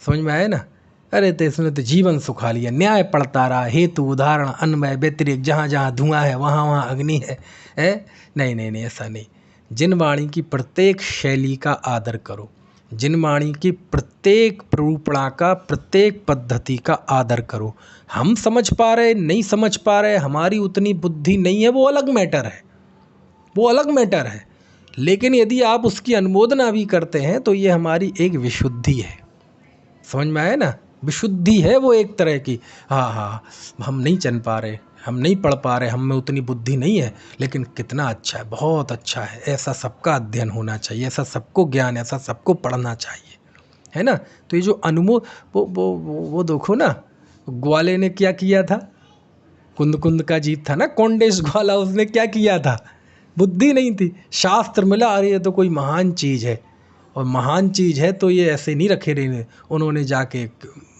समझ में आया ना? अरे तो इसने तो जीवन सुखा लिया, न्याय पढ़ता रहा, हेतु उदाहरण अन्वय व्यतिरेक, जहाँ जहाँ धुआं है वहाँ वहाँ अग्नि है। नहीं नहीं नहीं, ऐसा नहीं। जिन वाणी की प्रत्येक शैली का आदर करो, जिन वाणी की प्रत्येक प्ररूपणा का, प्रत्येक पद्धति का आदर करो। हम समझ पा रहे नहीं समझ पा रहे, हमारी उतनी बुद्धि नहीं है, वो अलग मैटर है, वो अलग मैटर है। लेकिन यदि आप उसकी अनुमोदना भी करते हैं तो ये हमारी एक विशुद्धि है। समझ में आया ना? विशुद्धि है वो एक तरह की। हाँ, हम नहीं चल पा रहे, हम नहीं पढ़ पा रहे, हम में उतनी बुद्धि नहीं है, लेकिन कितना अच्छा है, बहुत अच्छा है, ऐसा सबका अध्ययन होना चाहिए, ऐसा सबको ज्ञान, ऐसा सबको पढ़ना चाहिए, है ना? तो ये जो वो देखो ना, ग्वाले ने क्या किया था, कुंद का जीत था ना, कोंडेश ग्वाला, उसने क्या किया था? बुद्धि नहीं थी, शास्त्र मिला, अरे ये तो कोई महान चीज़ है, और महान चीज़ है तो ये ऐसे नहीं रखे रहे, उन्होंने जाके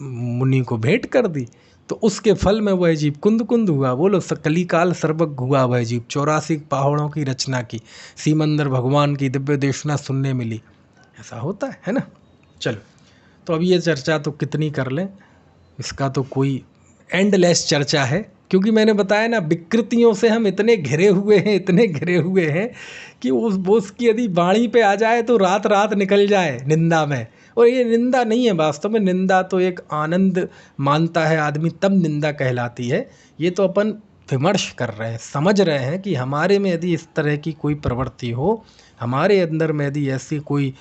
मुनि को भेंट कर दी, तो उसके फल में वह जीव कुंद हुआ। बोलो कलिकाल सर्वज्ञ हुआ वह जीव, 84 पहाड़ों की रचना की, सीमंदर भगवान की दिव्य देशना सुनने मिली। ऐसा होता है ना? चलो, तो अब ये चर्चा तो कितनी कर लें, इसका तो कोई एंडलेस चर्चा है, क्योंकि मैंने बताया ना, विकृतियों से हम इतने घिरे हुए हैं कि उसकी यदि वाणी पे आ जाए तो रात रात निकल जाए निंदा में। और ये निंदा नहीं है, वास्तव में निंदा तो एक आनंद मानता है आदमी, तब निंदा कहलाती है। ये तो अपन विमर्श कर रहे हैं, समझ रहे हैं कि हमारे में यदि इस तरह की कोई प्रवृत्ति हो, हमारे अंदर में यदि ऐसी कोई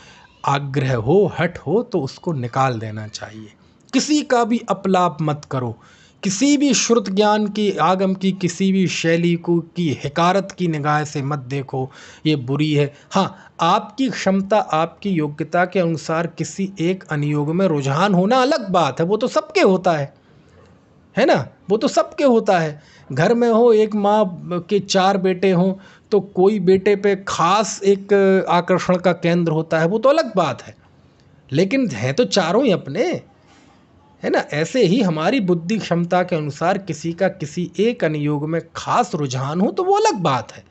आग्रह हो, हट हो, तो उसको निकाल देना चाहिए। किसी का भी अपलाप मत करो, किसी भी श्रुत ज्ञान की, आगम की किसी भी शैली को की हिकारत की निगाह से मत देखो, ये बुरी है। हाँ, आपकी क्षमता, आपकी योग्यता के अनुसार किसी एक अनियोग में रुझान होना अलग बात है, वो तो सबके होता है ना? वो तो सबके होता है। घर में हो, एक माँ के 4 बेटे हों, तो कोई बेटे पे खास एक आकर्षण का केंद्र होता है, वो तो अलग बात है, लेकिन है तो चारों ही अपने, है ना? ऐसे ही हमारी बुद्धि क्षमता के अनुसार किसी का किसी एक अनियोग में खास रुझान हो तो वो अलग बात है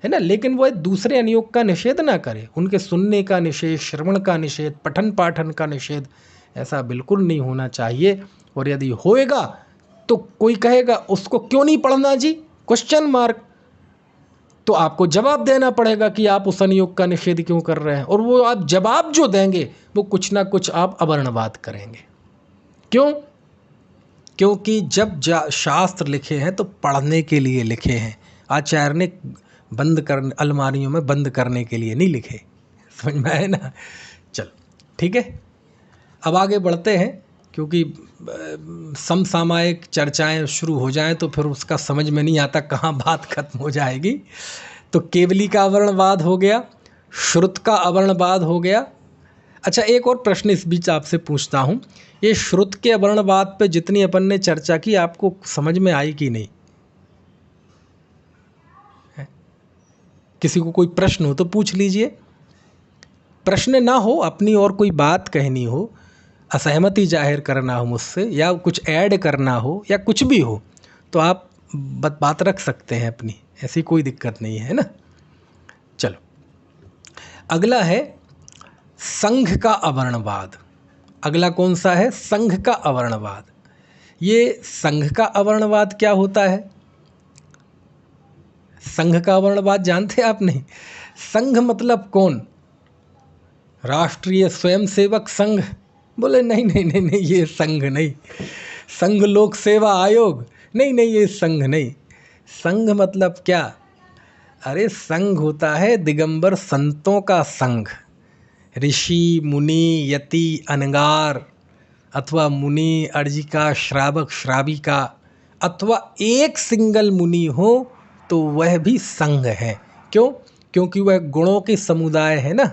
ना? लेकिन वो दूसरे अनियोग का निषेध ना करे, उनके सुनने का निषेध, श्रवण का निषेध, पठन पाठन का निषेध, ऐसा बिल्कुल नहीं होना चाहिए। और यदि होएगा तो कोई कहेगा उसको क्यों नहीं पढ़ना जी, क्वेश्चन मार्क, तो आपको जवाब देना पड़ेगा कि आप उस अनियोग का निषेध क्यों कर रहे हैं। और वो आप जवाब जो देंगे वो कुछ ना कुछ आप अवर्णवाद करेंगे। क्यों? क्योंकि जब शास्त्र लिखे हैं तो पढ़ने के लिए लिखे हैं, आचार्य ने बंद कर अलमारियों में बंद करने के लिए नहीं लिखे। समझ में आए ना? चल ठीक है, अब आगे बढ़ते हैं, क्योंकि समसामयिक चर्चाएं शुरू हो जाएं तो फिर उसका समझ में नहीं आता कहाँ बात खत्म हो जाएगी। तो केवली का अवर्णवाद हो गया, श्रुत का अवर्णवाद हो गया। अच्छा, एक और प्रश्न इस बीच आपसे पूछता हूँ, ये श्रुत के अवर्णवाद पे जितनी अपन ने चर्चा की आपको समझ में आई कि नहीं? किसी को कोई प्रश्न हो तो पूछ लीजिए, प्रश्न ना हो, अपनी और कोई बात कहनी हो, असहमति जाहिर करना हो मुझसे, या कुछ ऐड करना हो, या कुछ भी हो, तो आप बात रख सकते हैं अपनी, ऐसी कोई दिक्कत नहीं है ना? चलो, अगला है संघ का अवर्णवाद। अगला कौन सा है? संघ का अवर्णवाद। ये संघ का अवर्णवाद क्या होता है? संघ का अवर्णवाद जानते हैं आप? नहीं। संघ मतलब कौन? राष्ट्रीय स्वयंसेवक संघ? बोले नहीं नहीं नहीं नहीं, ये संघ नहीं। संघ लोक सेवा आयोग? नहीं नहीं, ये संघ नहीं। संघ मतलब क्या? अरे संघ होता है दिगंबर संतों का संघ। ऋषि, मुनि, यति, अनगार, अथवा मुनि, अर्जिका, श्रावक, श्राविका, अथवा एक सिंगल मुनि हो तो वह भी संघ है। क्यों? क्योंकि वह गुणों के समुदाय है ना,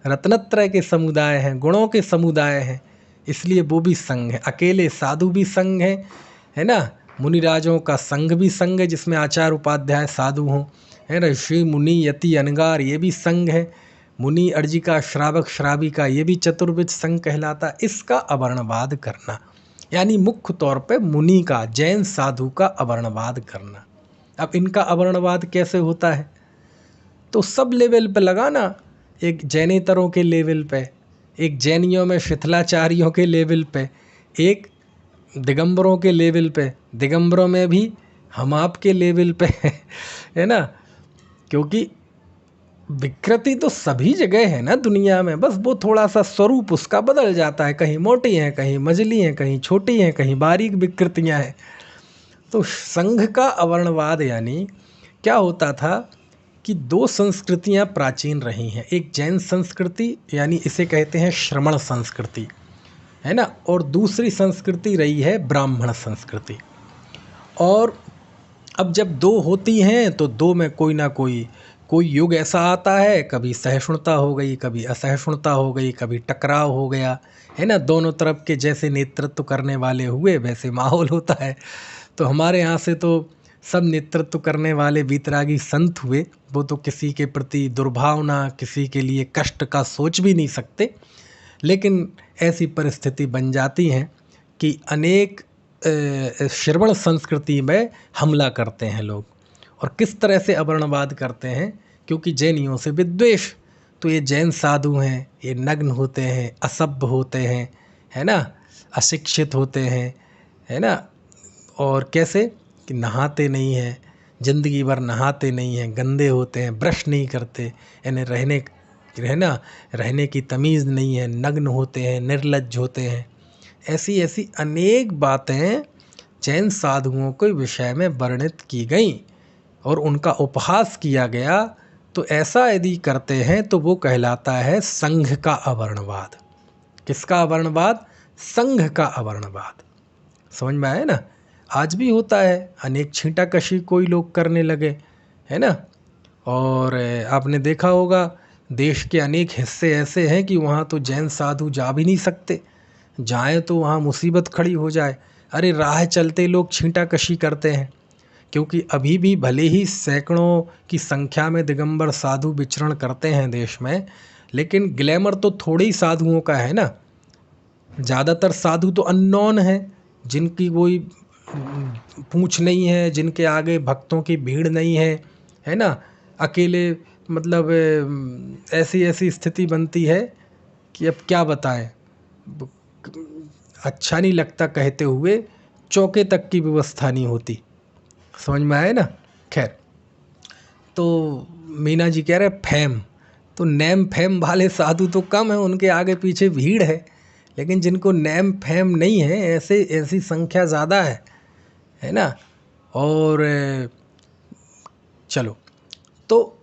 रत्नत्रय के समुदाय हैं, गुणों के समुदाय हैं, इसलिए वो भी संघ है। अकेले साधु भी संघ है ना। मुनिराजों का संघ भी संघ है, जिसमें आचार्य उपाध्याय साधु हों, है ना। ऋषि, मुनि, यति, अनगार, ये भी संघ है। मुनि, अर्जिका, श्रावक, श्राविका, ये भी चतुर्विध संघ कहलाता। इसका अवर्णवाद करना, यानी मुख्य तौर पे मुनि का, जैन साधु का अवर्णवाद करना। अब इनका अवर्णवाद कैसे होता है? तो सब लेवल पे लगाना। एक जैनेतरों के लेवल पे, एक जैनियों में शिथिलाचार्यों के लेवल पे, एक दिगंबरों के लेवल पे, दिगंबरों में भी हम आपके लेवल पे है ना। क्योंकि विकृति तो सभी जगह है ना दुनिया में, बस वो थोड़ा सा स्वरूप उसका बदल जाता है। कहीं मोटी हैं, कहीं मझली हैं, कहीं छोटी हैं, कहीं बारीक विकृतियां हैं। तो संघ का अवर्णवाद यानी क्या होता था कि दो संस्कृतियां प्राचीन रही हैं। एक जैन संस्कृति, यानी इसे कहते हैं श्रमण संस्कृति, है ना, और दूसरी संस्कृति रही है ब्राह्मण संस्कृति। और अब जब दो होती हैं तो दो में कोई युग ऐसा आता है, कभी सहिष्णुता हो गई, कभी असहिष्णुता हो गई, कभी टकराव हो गया, है ना। दोनों तरफ के जैसे नेतृत्व करने वाले हुए वैसे माहौल होता है। तो हमारे यहाँ से तो सब नेतृत्व करने वाले वीतरागी संत हुए, वो तो किसी के प्रति दुर्भावना, किसी के लिए कष्ट का सोच भी नहीं सकते। लेकिन ऐसी परिस्थिति बन जाती है कि अनेक श्रवण संस्कृति में हमला करते हैं लोग। और किस तरह से अवर्णवाद करते हैं? क्योंकि जैनियों से विद्वेष। तो ये जैन साधु हैं, ये नग्न होते हैं, असभ्य होते हैं, है ना, अशिक्षित होते हैं, है ना। और कैसे कि नहाते नहीं हैं, जिंदगी भर नहाते नहीं हैं, गंदे होते हैं, ब्रश नहीं करते, यानी रहने की तमीज़ नहीं है, नग्न होते हैं, निर्लज्ज होते हैं। ऐसी ऐसी अनेक बातें जैन साधुओं के विषय में वर्णित की गई और उनका उपहास किया गया। तो ऐसा यदि करते हैं तो वो कहलाता है संघ का अवर्णवाद। किसका अवर्णवाद? संघ का अवर्णवाद। समझ में आया ना। आज भी होता है, अनेक छींटाकशी कोई लोग करने लगे, है ना। और आपने देखा होगा देश के अनेक हिस्से ऐसे हैं कि वहाँ तो जैन साधु जा भी नहीं सकते, जाएं तो वहाँ मुसीबत खड़ी हो जाए। अरे राह चलते लोग छींटाकशी करते हैं, क्योंकि अभी भी भले ही सैकड़ों की संख्या में दिगंबर साधु विचरण करते हैं देश में, लेकिन ग्लैमर तो थोड़े ही साधुओं का है ना। ज़्यादातर साधु तो अननोन हैं, जिनकी कोई पूंछ नहीं है, जिनके आगे भक्तों की भीड़ नहीं है ना। अकेले मतलब ऐसी ऐसी स्थिति बनती है कि अब क्या बताएं, अच्छा नहीं लगता कहते हुए, चौके तक की व्यवस्था नहीं होती। समझ में आए ना। खैर, तो मीना जी कह रहे फेम, तो नेम फेम वाले साधु तो कम है, उनके आगे पीछे भीड़ है। लेकिन जिनको नेम फेम नहीं है, ऐसी संख्या ज़्यादा है ना। और चलो, तो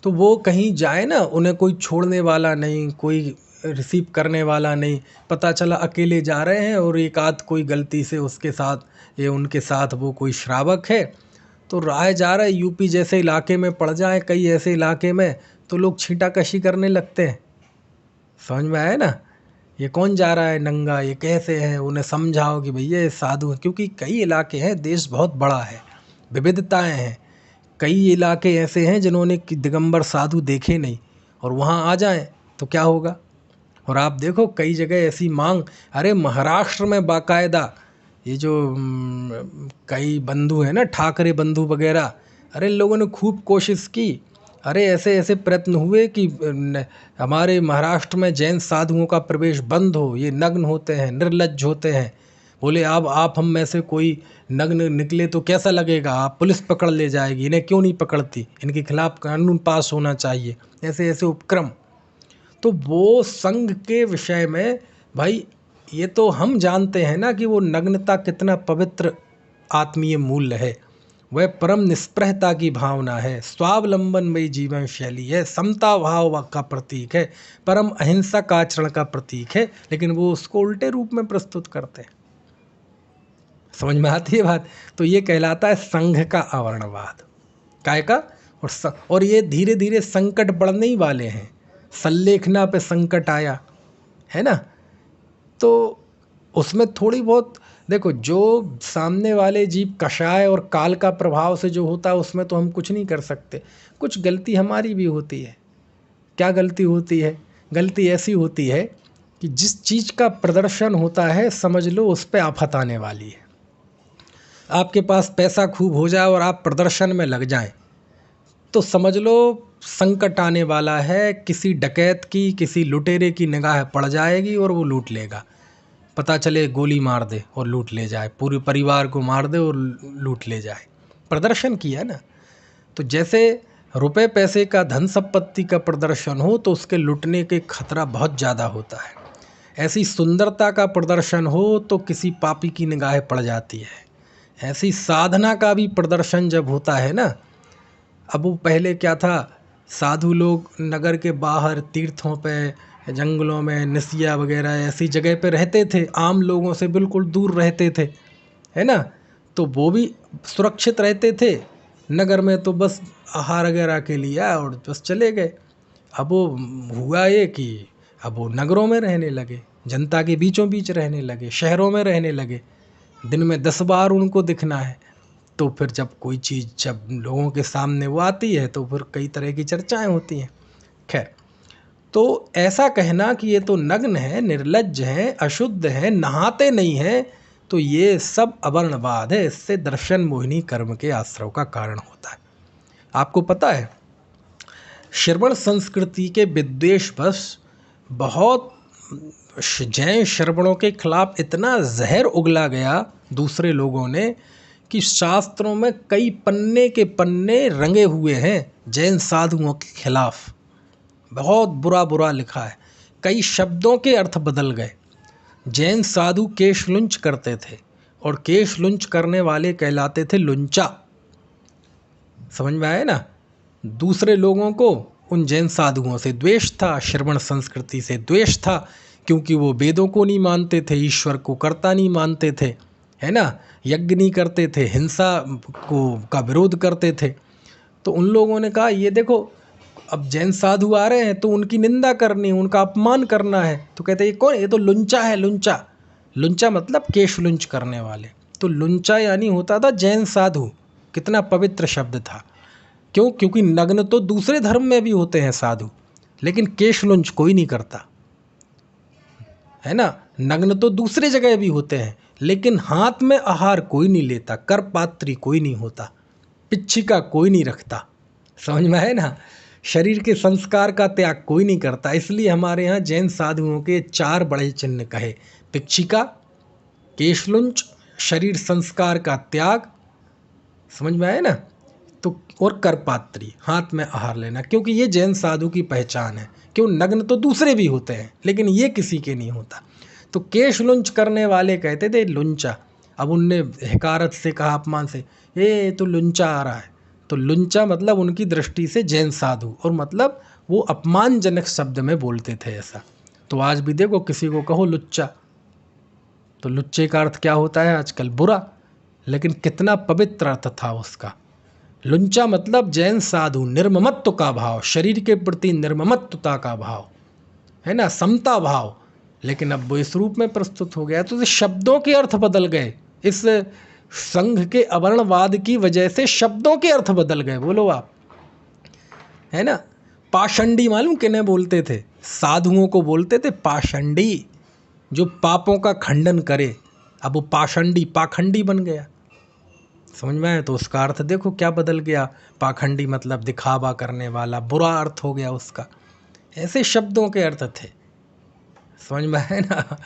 वो कहीं जाए ना, उन्हें कोई छोड़ने वाला नहीं, कोई रिसीव करने वाला नहीं। पता चला अकेले जा रहे हैं और एक आध कोई गलती से उसके साथ ये उनके साथ वो कोई श्रावक है, तो राह जा रहे यूपी जैसे इलाके में पड़ जाए, कई ऐसे इलाके में, तो लोग छींटाकशी करने लगते हैं। समझ में आया ना। ये कौन जा रहा है नंगा, ये कैसे है, उन्हें समझाओ कि भैया ये साधु है। क्योंकि कई इलाके हैं, देश बहुत बड़ा है, विविधताएं हैं। कई इलाके ऐसे हैं जिन्होंने दिगंबर साधु देखे नहीं, और वहाँ आ जाएं तो क्या होगा। और आप देखो कई जगह ऐसी मांग, अरे महाराष्ट्र में बाकायदा ये जो कई बंधु हैं ना, ठाकरे बंधु वगैरह, अरे इन लोगों ने खूब कोशिश की। अरे ऐसे ऐसे प्रयत्न हुए कि हमारे महाराष्ट्र में जैन साधुओं का प्रवेश बंद हो, ये नग्न होते हैं, निर्लज्ज होते हैं। बोले अब आप हम में से कोई नग्न निकले तो कैसा लगेगा, आप पुलिस पकड़ ले जाएगी, इन्हें क्यों नहीं पकड़ती, इनके खिलाफ कानून पास होना चाहिए, ऐसे ऐसे उपक्रम। तो वो संघ के विषय में भाई ये तो हम जानते हैं ना कि वो नग्नता कितना पवित्र आत्मीय मूल्य है, वह परम निष्प्रहता की भावना है, स्वावलंबनमयी जीवन शैली है, समता भाव का प्रतीक है, परम अहिंसक आचरण का प्रतीक है, लेकिन वो उसको उल्टे रूप में प्रस्तुत करते हैं। समझ में आती है बात? तो ये कहलाता है संघ का आवरणवाद। काय का? और ये धीरे धीरे संकट बढ़ने ही वाले हैं। संलेखना पे संकट आया है ना, तो उसमें थोड़ी बहुत देखो, जो सामने वाले जीव कषाय और काल का प्रभाव से जो होता है उसमें तो हम कुछ नहीं कर सकते। कुछ गलती हमारी भी होती है। क्या गलती होती है? गलती ऐसी होती है कि जिस चीज़ का प्रदर्शन होता है समझ लो उस पर आफत आने वाली है। आपके पास पैसा खूब हो जाए और आप प्रदर्शन में लग जाएं तो समझ लो संकट आने वाला है, किसी डकैत की, किसी लुटेरे की निगाह पड़ जाएगी और वो लूट लेगा। पता चले गोली मार दे और लूट ले जाए, पूरे परिवार को मार दे और लूट ले जाए। प्रदर्शन किया ना, तो जैसे रुपए पैसे का, धन संपत्ति का प्रदर्शन हो तो उसके लुटने के खतरा बहुत ज़्यादा होता है। ऐसी सुंदरता का प्रदर्शन हो तो किसी पापी की निगाह पड़ जाती है। ऐसी साधना का भी प्रदर्शन जब होता है ना, अब वो पहले क्या था, साधु लोग नगर के बाहर तीर्थों पे, जंगलों में, नसिया वगैरह ऐसी जगह पे रहते थे, आम लोगों से बिल्कुल दूर रहते थे, है ना, तो वो भी सुरक्षित रहते थे। नगर में तो बस आहार वगैरह के लिए आए और बस चले गए। अब वो हुआ ये कि अब वो नगरों में रहने लगे, जनता के बीचों बीच रहने लगे, शहरों में रहने लगे, दिन में 10 बार उनको दिखना है। तो फिर जब कोई चीज़ जब लोगों के सामने वो आती है तो फिर कई तरह की चर्चाएं होती हैं। खैर, तो ऐसा कहना कि ये तो नग्न है, निर्लज्ज हैं, अशुद्ध हैं, नहाते नहीं हैं, तो ये सब अवर्णवाद है। इससे दर्शन मोहिनी कर्म के आश्रव का कारण होता है। आपको पता है, श्रवण संस्कृति के विद्वेषवश बहुत जैन श्रवणों के खिलाफ इतना जहर उगला गया दूसरे लोगों ने कि शास्त्रों में कई पन्ने के पन्ने रंगे हुए हैं जैन साधुओं के खिलाफ। बहुत बुरा बुरा लिखा है, कई शब्दों के अर्थ बदल गए। जैन साधु केश लुंच करते थे और केश लुंच करने वाले कहलाते थे लुंचा। समझ में आया ना? दूसरे लोगों को उन जैन साधुओं से द्वेष था, श्रवण संस्कृति से द्वेष था, क्योंकि वो वेदों को नहीं मानते थे, ईश्वर को कर्ता नहीं मानते थे, है ना, यज्ञ नहीं करते थे, हिंसा का विरोध करते थे। तो उन लोगों ने कहा ये देखो, अब जैन साधु आ रहे हैं तो उनकी निंदा करनी, उनका अपमान करना है। तो कहते ये कौन? ये तो लुंचा है, लुंचा। लुंचा मतलब केश लुंच करने वाले। तो लुंचा यानी होता था जैन साधु। कितना पवित्र शब्द था। क्यों? क्योंकि नग्न तो दूसरे धर्म में भी होते हैं साधु, लेकिन केश लुंच कोई नहीं करता, है ना। नग्न तो दूसरे जगह भी होते हैं, लेकिन हाथ में आहार कोई नहीं लेता, कर पात्री कोई नहीं होता, पिच्छिका कोई नहीं रखता। समझ में है ना? शरीर के संस्कार का त्याग कोई नहीं करता। इसलिए हमारे यहाँ जैन साधुओं के 4 बड़े चिन्ह कहे, पिच्छिका, केशलुंच, शरीर संस्कार का त्याग, समझ में आया ना, तो और करपात्री, हाथ में आहार लेना, क्योंकि ये जैन साधु की पहचान है। क्यों? नग्न तो दूसरे भी होते हैं, लेकिन ये किसी के नहीं होता। तो केश लुंच करने वाले कहते थे लुंचा। अब उनने हकारत से कहा, अपमान से, ये तो लुंचा आ रहा है। तो लुंचा मतलब उनकी दृष्टि से जैन साधु, और मतलब वो अपमानजनक शब्द में बोलते थे ऐसा। तो आज भी देखो, किसी को कहो लुच्चा, तो लुच्चे का अर्थ क्या होता है आजकल? बुरा। लेकिन कितना पवित्र अर्थ था उसका। लुंचा मतलब जैन साधु, निर्ममत्व का भाव, शरीर के प्रति निर्ममत्वता का भाव, है ना, समता भाव। लेकिन अब वो इस रूप में प्रस्तुत हो गया, तो शब्दों के अर्थ बदल गए। इस संघ के अवर्णवाद की वजह से शब्दों के अर्थ बदल गए। बोलो आप, है ना। पाषंडी मालूम किन्हें बोलते थे? साधुओं को बोलते थे पाषंडी, जो पापों का खंडन करे। अब वो पाषंडी पाखंडी बन गया। समझ में आया? तो उसका अर्थ देखो क्या बदल गया, पाखंडी मतलब दिखावा करने वाला, बुरा अर्थ हो गया उसका। ऐसे शब्दों के अर्थ थे, समझ में आया ना?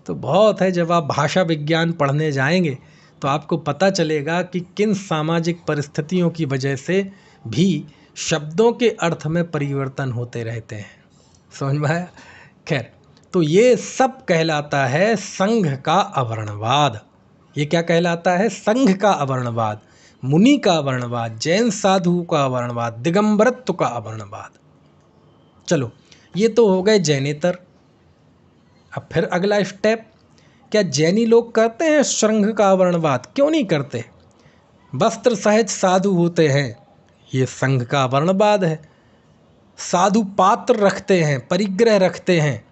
तो बहुत है, जब आप भाषा विज्ञान पढ़ने जाएंगे तो आपको पता चलेगा कि किन सामाजिक परिस्थितियों की वजह से भी शब्दों के अर्थ में परिवर्तन होते रहते हैं। समझ में आया? खैर, तो ये सब कहलाता है संघ का अवर्णवाद। ये क्या कहलाता है? संघ का अवर्णवाद, मुनि का अवर्णवाद, जैन साधु का अवर्णवाद, दिगंबरत्व का अवर्णवाद। चलो, ये तो हो गए जैनेतर। अब फिर अगला स्टेप, क्या जैनी लोग करते हैं संघ का अवर्णवाद? क्यों नहीं करते? वस्त्र सहित साधु होते हैं, ये संघ का अवर्णवाद है। साधु पात्र रखते हैं, परिग्रह रखते हैं,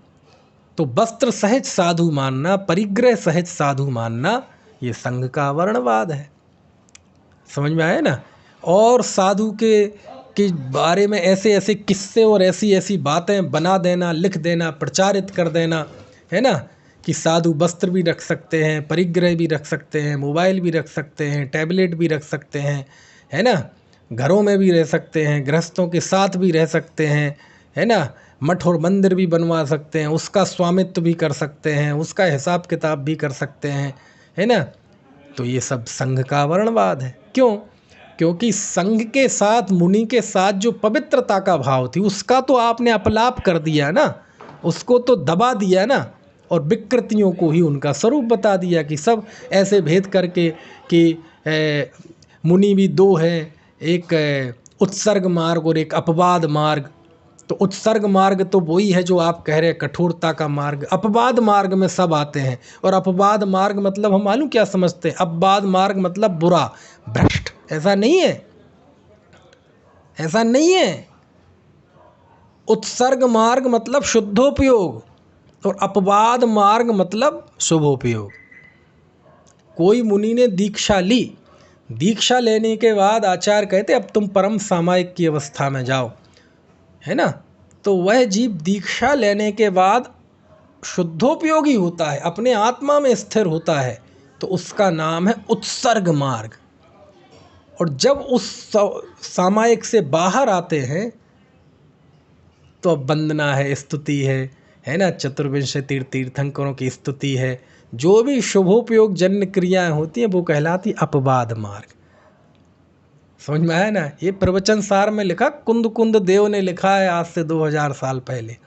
तो वस्त्र सहित साधु मानना, परिग्रह सहित साधु मानना, ये संघ का अवर्णवाद है। समझ में आया ना? और साधु के बारे में ऐसे ऐसे किस्से और ऐसी ऐसी बातें बना देना, लिख देना, प्रचारित कर देना, है ना, कि साधु वस्त्र भी रख सकते हैं, परिग्रह भी रख सकते हैं, मोबाइल भी रख सकते हैं, टैबलेट भी रख सकते हैं, है ना, घरों में भी रह सकते हैं, गृहस्थों के साथ भी रह सकते हैं, है ना, मठ और मंदिर भी बनवा सकते हैं, उसका स्वामित्व भी कर सकते हैं, उसका हिसाब किताब भी कर सकते हैं, है ना। तो ये सब संघ का वर्णवाद है। क्यों? क्योंकि संघ के साथ, मुनि के साथ जो पवित्रता का भाव थी उसका तो आपने अपलाप कर दिया ना, उसको तो दबा दिया ना, और विकृतियों को ही उनका स्वरूप बता दिया कि सब ऐसे भेद करके कि मुनि भी दो हैं, एक उत्सर्ग मार्ग और एक अपवाद मार्ग। तो उत्सर्ग मार्ग तो वही है जो आप कह रहे हैं, कठोरता का मार्ग। अपवाद मार्ग में सब आते हैं, और अपवाद मार्ग मतलब हम मालूम क्या समझते हैं? अपवाद मार्ग मतलब बुरा, भ्रष्ट। ऐसा नहीं है, ऐसा नहीं है। उत्सर्ग मार्ग मतलब शुद्धोपयोग, और अपवाद मार्ग मतलब शुभोपयोग। कोई मुनि ने दीक्षा ली, दीक्षा लेने के बाद आचार्य कहते अब तुम परम सामायिक की अवस्था में जाओ, है ना। तो वह जीव दीक्षा लेने के बाद शुद्धोपयोगी होता है, अपने आत्मा में स्थिर होता है, तो उसका नाम है उत्सर्ग मार्ग। और जब उस सामायिक से बाहर आते हैं तो अब वंदना है, स्तुति है ना, चतुर्विंशति तीर्थंकरों की स्तुति है, जो भी शुभोपयोग जन्य क्रियाएं होती हैं वो कहलाती अपवाद मार्ग। समझ में आया ना? ये प्रवचन सार में लिखा, कुंद कुंद देव ने लिखा है आज से 2000 साल पहले।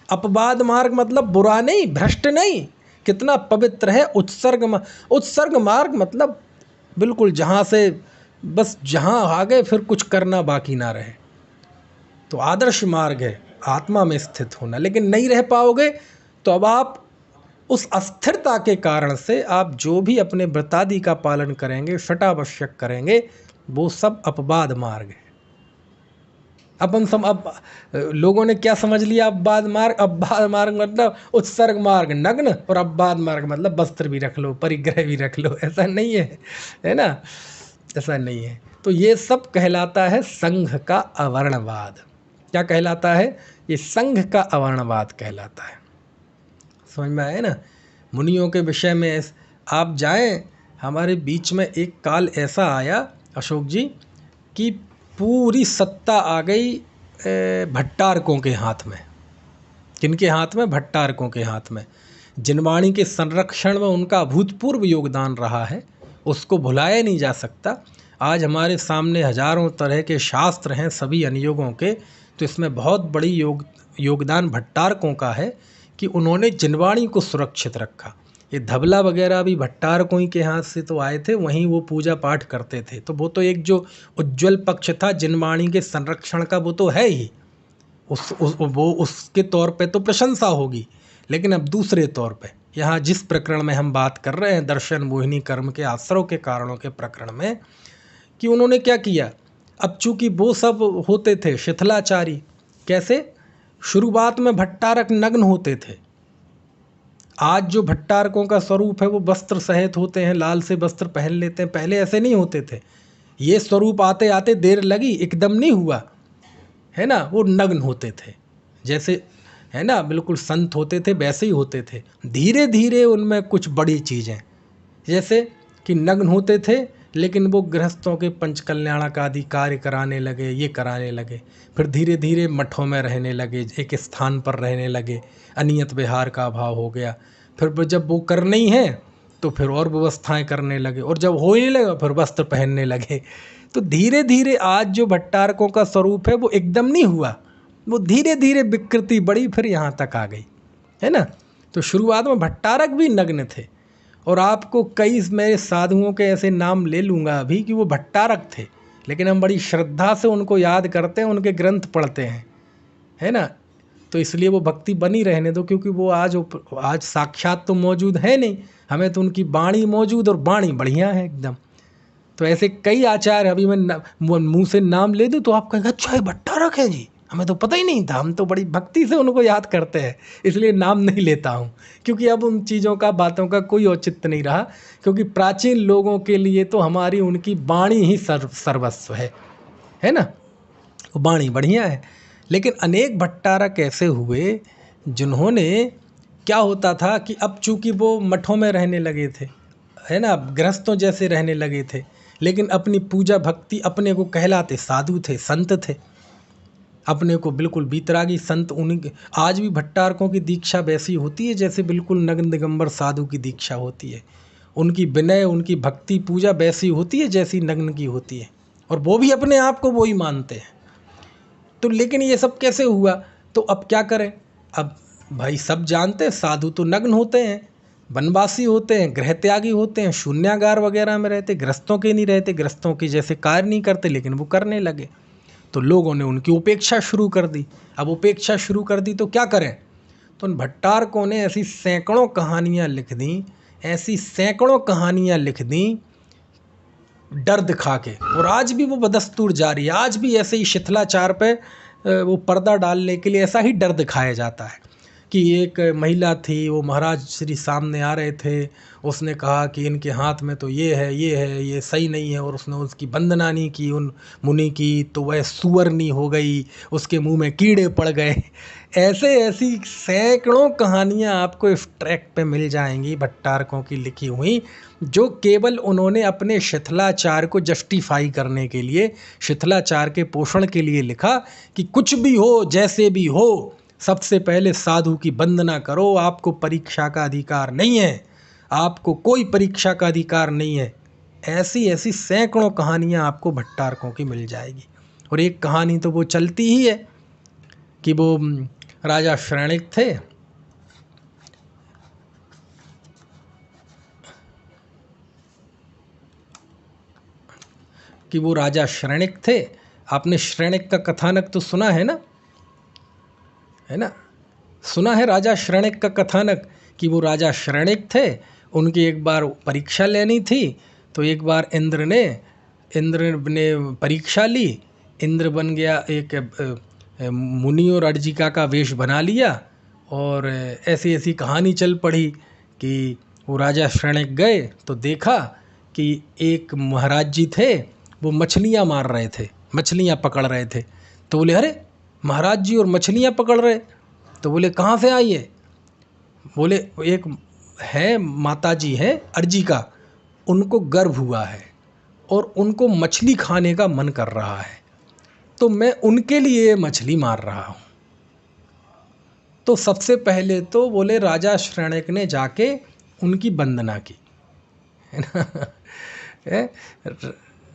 अपवाद मार्ग मतलब बुरा नहीं, भ्रष्ट नहीं, कितना पवित्र है। उत्सर्ग मार्ग मतलब बिल्कुल जहाँ से बस जहाँ आ गए फिर कुछ करना बाकी ना रहे। तो आदर्श मार्ग है आत्मा में स्थित होना, लेकिन नहीं रह पाओगे तो अब आप उस अस्थिरता के कारण से आप जो भी अपने व्रतादि का पालन करेंगे, शटावश्यक करेंगे, वो सब अपवाद मार्ग है। अपन अब लोगों ने क्या समझ लिया? अपवाद मार्ग मतलब उत्सर्ग मार्ग नग्न, और अपवाद मार्ग मतलब वस्त्र भी रख लो, परिग्रह भी रख लो। ऐसा नहीं है ना, ऐसा नहीं है। तो ये सब कहलाता है संघ का अवर्णवाद। क्या कहलाता है? ये संघ का अवर्णवाद कहलाता है। समझ में आए ना? मुनियों के विषय में आप जाएं, हमारे बीच में एक काल ऐसा आया अशोक जी कि पूरी सत्ता आ गई भट्टारकों के हाथ में। किनके हाथ में? भट्टारकों के हाथ में। जिनवाणी के संरक्षण में उनका अभूतपूर्व योगदान रहा है, उसको भुलाया नहीं जा सकता। आज हमारे सामने हजारों तरह के शास्त्र हैं सभी अनुयोगों के, तो इसमें बहुत बड़ी योगदान भट्टारकों का है कि उन्होंने जिनवाणी को सुरक्षित रखा। ये धबला वगैरह भी भट्टारकों ही के हाथ से तो आए थे, वहीं वो पूजा पाठ करते थे। तो वो तो एक जो उज्ज्वल पक्ष था जिनवाणी के संरक्षण का, वो तो है ही, वो उसके तौर पे तो प्रशंसा होगी। लेकिन अब दूसरे तौर पे यहाँ जिस प्रकरण में हम बात कर रहे हैं, दर्शन मोहिनी कर्म के आश्रव के कारणों के प्रकरण में, कि उन्होंने क्या किया, अब चूंकि वो सब होते थे शिथिलाचारी। कैसे? शुरुआत में भट्टारक नग्न होते थे। आज जो भट्टारकों का स्वरूप है वो वस्त्र सहित होते हैं, लाल से वस्त्र पहन लेते हैं। पहले ऐसे नहीं होते थे। ये स्वरूप आते आते देर लगी, एकदम नहीं हुआ, है ना। वो नग्न होते थे, जैसे है ना बिल्कुल संत होते थे वैसे ही होते थे। धीरे धीरे उनमें कुछ बड़ी चीज़ें, जैसे कि नग्न होते थे लेकिन वो गृहस्थों के पंचकल्याणक आदि कार्य कराने लगे, ये कराने लगे। फिर धीरे धीरे मठों में रहने लगे, एक स्थान पर रहने लगे, अनियत विहार का अभाव हो गया। फिर जब वो करना ही है तो फिर और व्यवस्थाएं करने लगे, और जब हो ही लगा फिर वस्त्र पहनने लगे। तो धीरे धीरे आज जो भट्टारकों का स्वरूप है वो एकदम नहीं हुआ, वो धीरे धीरे विकृति बढ़ी, फिर यहाँ तक आ गई, है ना। तो शुरुआत में भट्टारक भी नग्न थे, और आपको कई मेरे साधुओं के ऐसे नाम ले लूँगा अभी कि वो भट्टारक थे, लेकिन हम बड़ी श्रद्धा से उनको याद करते हैं, उनके ग्रंथ पढ़ते हैं, है ना। तो इसलिए वो भक्ति बनी रहने दो, क्योंकि वो आज साक्षात तो मौजूद है नहीं, हमें तो उनकी वाणी मौजूद, और वाणी बढ़िया है एकदम। तो ऐसे कई आचार्य, अभी मैं मुँह से नाम ले दूँ तो आप कहेंगे अच्छा ये भट्टारक है जी, हमें तो पता ही नहीं था, हम तो बड़ी भक्ति से उनको याद करते हैं, इसलिए नाम नहीं लेता हूँ, क्योंकि अब उन चीज़ों का, बातों का कोई औचित्य नहीं रहा, क्योंकि प्राचीन लोगों के लिए तो हमारी उनकी वाणी ही सर्वस्व है ना। वाणी बढ़िया है। लेकिन अनेक भट्टारक ऐसे हुए जिन्होंने, क्या होता था कि अब चूंकि वो मठों में रहने लगे थे, है ना, गृहस्थों जैसे रहने लगे थे, लेकिन अपनी पूजा भक्ति, अपने को कहलाते साधु थे, संत थे, अपने को बिल्कुल बीतरागी संत। उन्हीं आज भी भट्टारकों की दीक्षा वैसी होती है जैसे बिल्कुल नग्न दिगंबर साधु की दीक्षा होती है। उनकी विनय, उनकी भक्ति पूजा वैसी होती है जैसी नग्न की होती है, और वो भी अपने आप को वो ही मानते हैं। तो लेकिन ये सब कैसे हुआ? तो अब क्या करें? अब भाई सब जानते हैं साधु तो नग्न होते हैं, वनवासी होते हैं, गृह त्यागी होते हैं, शून्यागार वगैरह में रहते, ग्रस्तों के नहीं रहते, ग्रस्तों के जैसे कार्य नहीं करते, लेकिन वो करने लगे। तो लोगों ने उनकी उपेक्षा शुरू कर दी। अब उपेक्षा शुरू कर दी तो क्या करें? तो उन भट्टारकों ने ऐसी सैकड़ों कहानियाँ लिख दी, ऐसी सैकड़ों कहानियाँ लिख दी डर दिखा के, और आज भी वो बदस्तूर जारी है। आज भी ऐसे ही शिथिलाचार पे वो पर्दा डालने के लिए ऐसा ही डर दिखाया जाता है कि एक महिला थी, वो महाराज श्री सामने आ रहे थे, उसने कहा कि इनके हाथ में तो ये है, ये सही नहीं है, और उसने उसकी वंदना नहीं की उन मुनि की, तो वह सुअरनी हो गई, उसके मुंह में कीड़े पड़ गए। ऐसी सैकड़ों कहानियाँ आपको इस ट्रैक पे मिल जाएंगी भट्टारकों की लिखी हुई, जो केवल उन्होंने अपने शिथिलाचार को जस्टिफाई करने के लिए, शिथिलाचार के पोषण के लिए लिखा कि कुछ भी हो, जैसे भी हो, सबसे पहले साधु की वंदना करो, आपको परीक्षा का अधिकार नहीं है, आपको कोई परीक्षा का अधिकार नहीं है। ऐसी ऐसी सैकड़ों कहानियाँ आपको भट्टारकों की मिल जाएगी। और एक कहानी तो वो चलती ही है कि वो राजा श्रेणिक थे, कि वो राजा श्रेणिक थे। आपने श्रेणिक का कथानक तो सुना है ना, है ना, सुना है राजा श्रेणिक का कथानक कि वो राजा श्रेणिक थे, उनकी एक बार परीक्षा लेनी थी, तो एक बार इंद्र ने परीक्षा ली, इंद्र बन गया, एक मुनि और अर्जिका का वेश बना लिया, और ऐसी ऐसी कहानी चल पड़ी कि वो राजा श्रेणिक गए तो देखा कि एक महाराज जी थे, वो मछलियाँ मार रहे थे, मछलियाँ पकड़ रहे थे। तो बोले अरे महाराज जी और मछलियाँ पकड़ रहे? तो बोले कहाँ से आई है? बोले एक है माता जी हैं अर्जिका, उनको गर्भ हुआ है और उनको मछली खाने का मन कर रहा है, तो मैं उनके लिए मछली मार रहा हूँ। तो सबसे पहले तो बोले राजा श्रेणिक ने जाके उनकी वंदना की, है ना।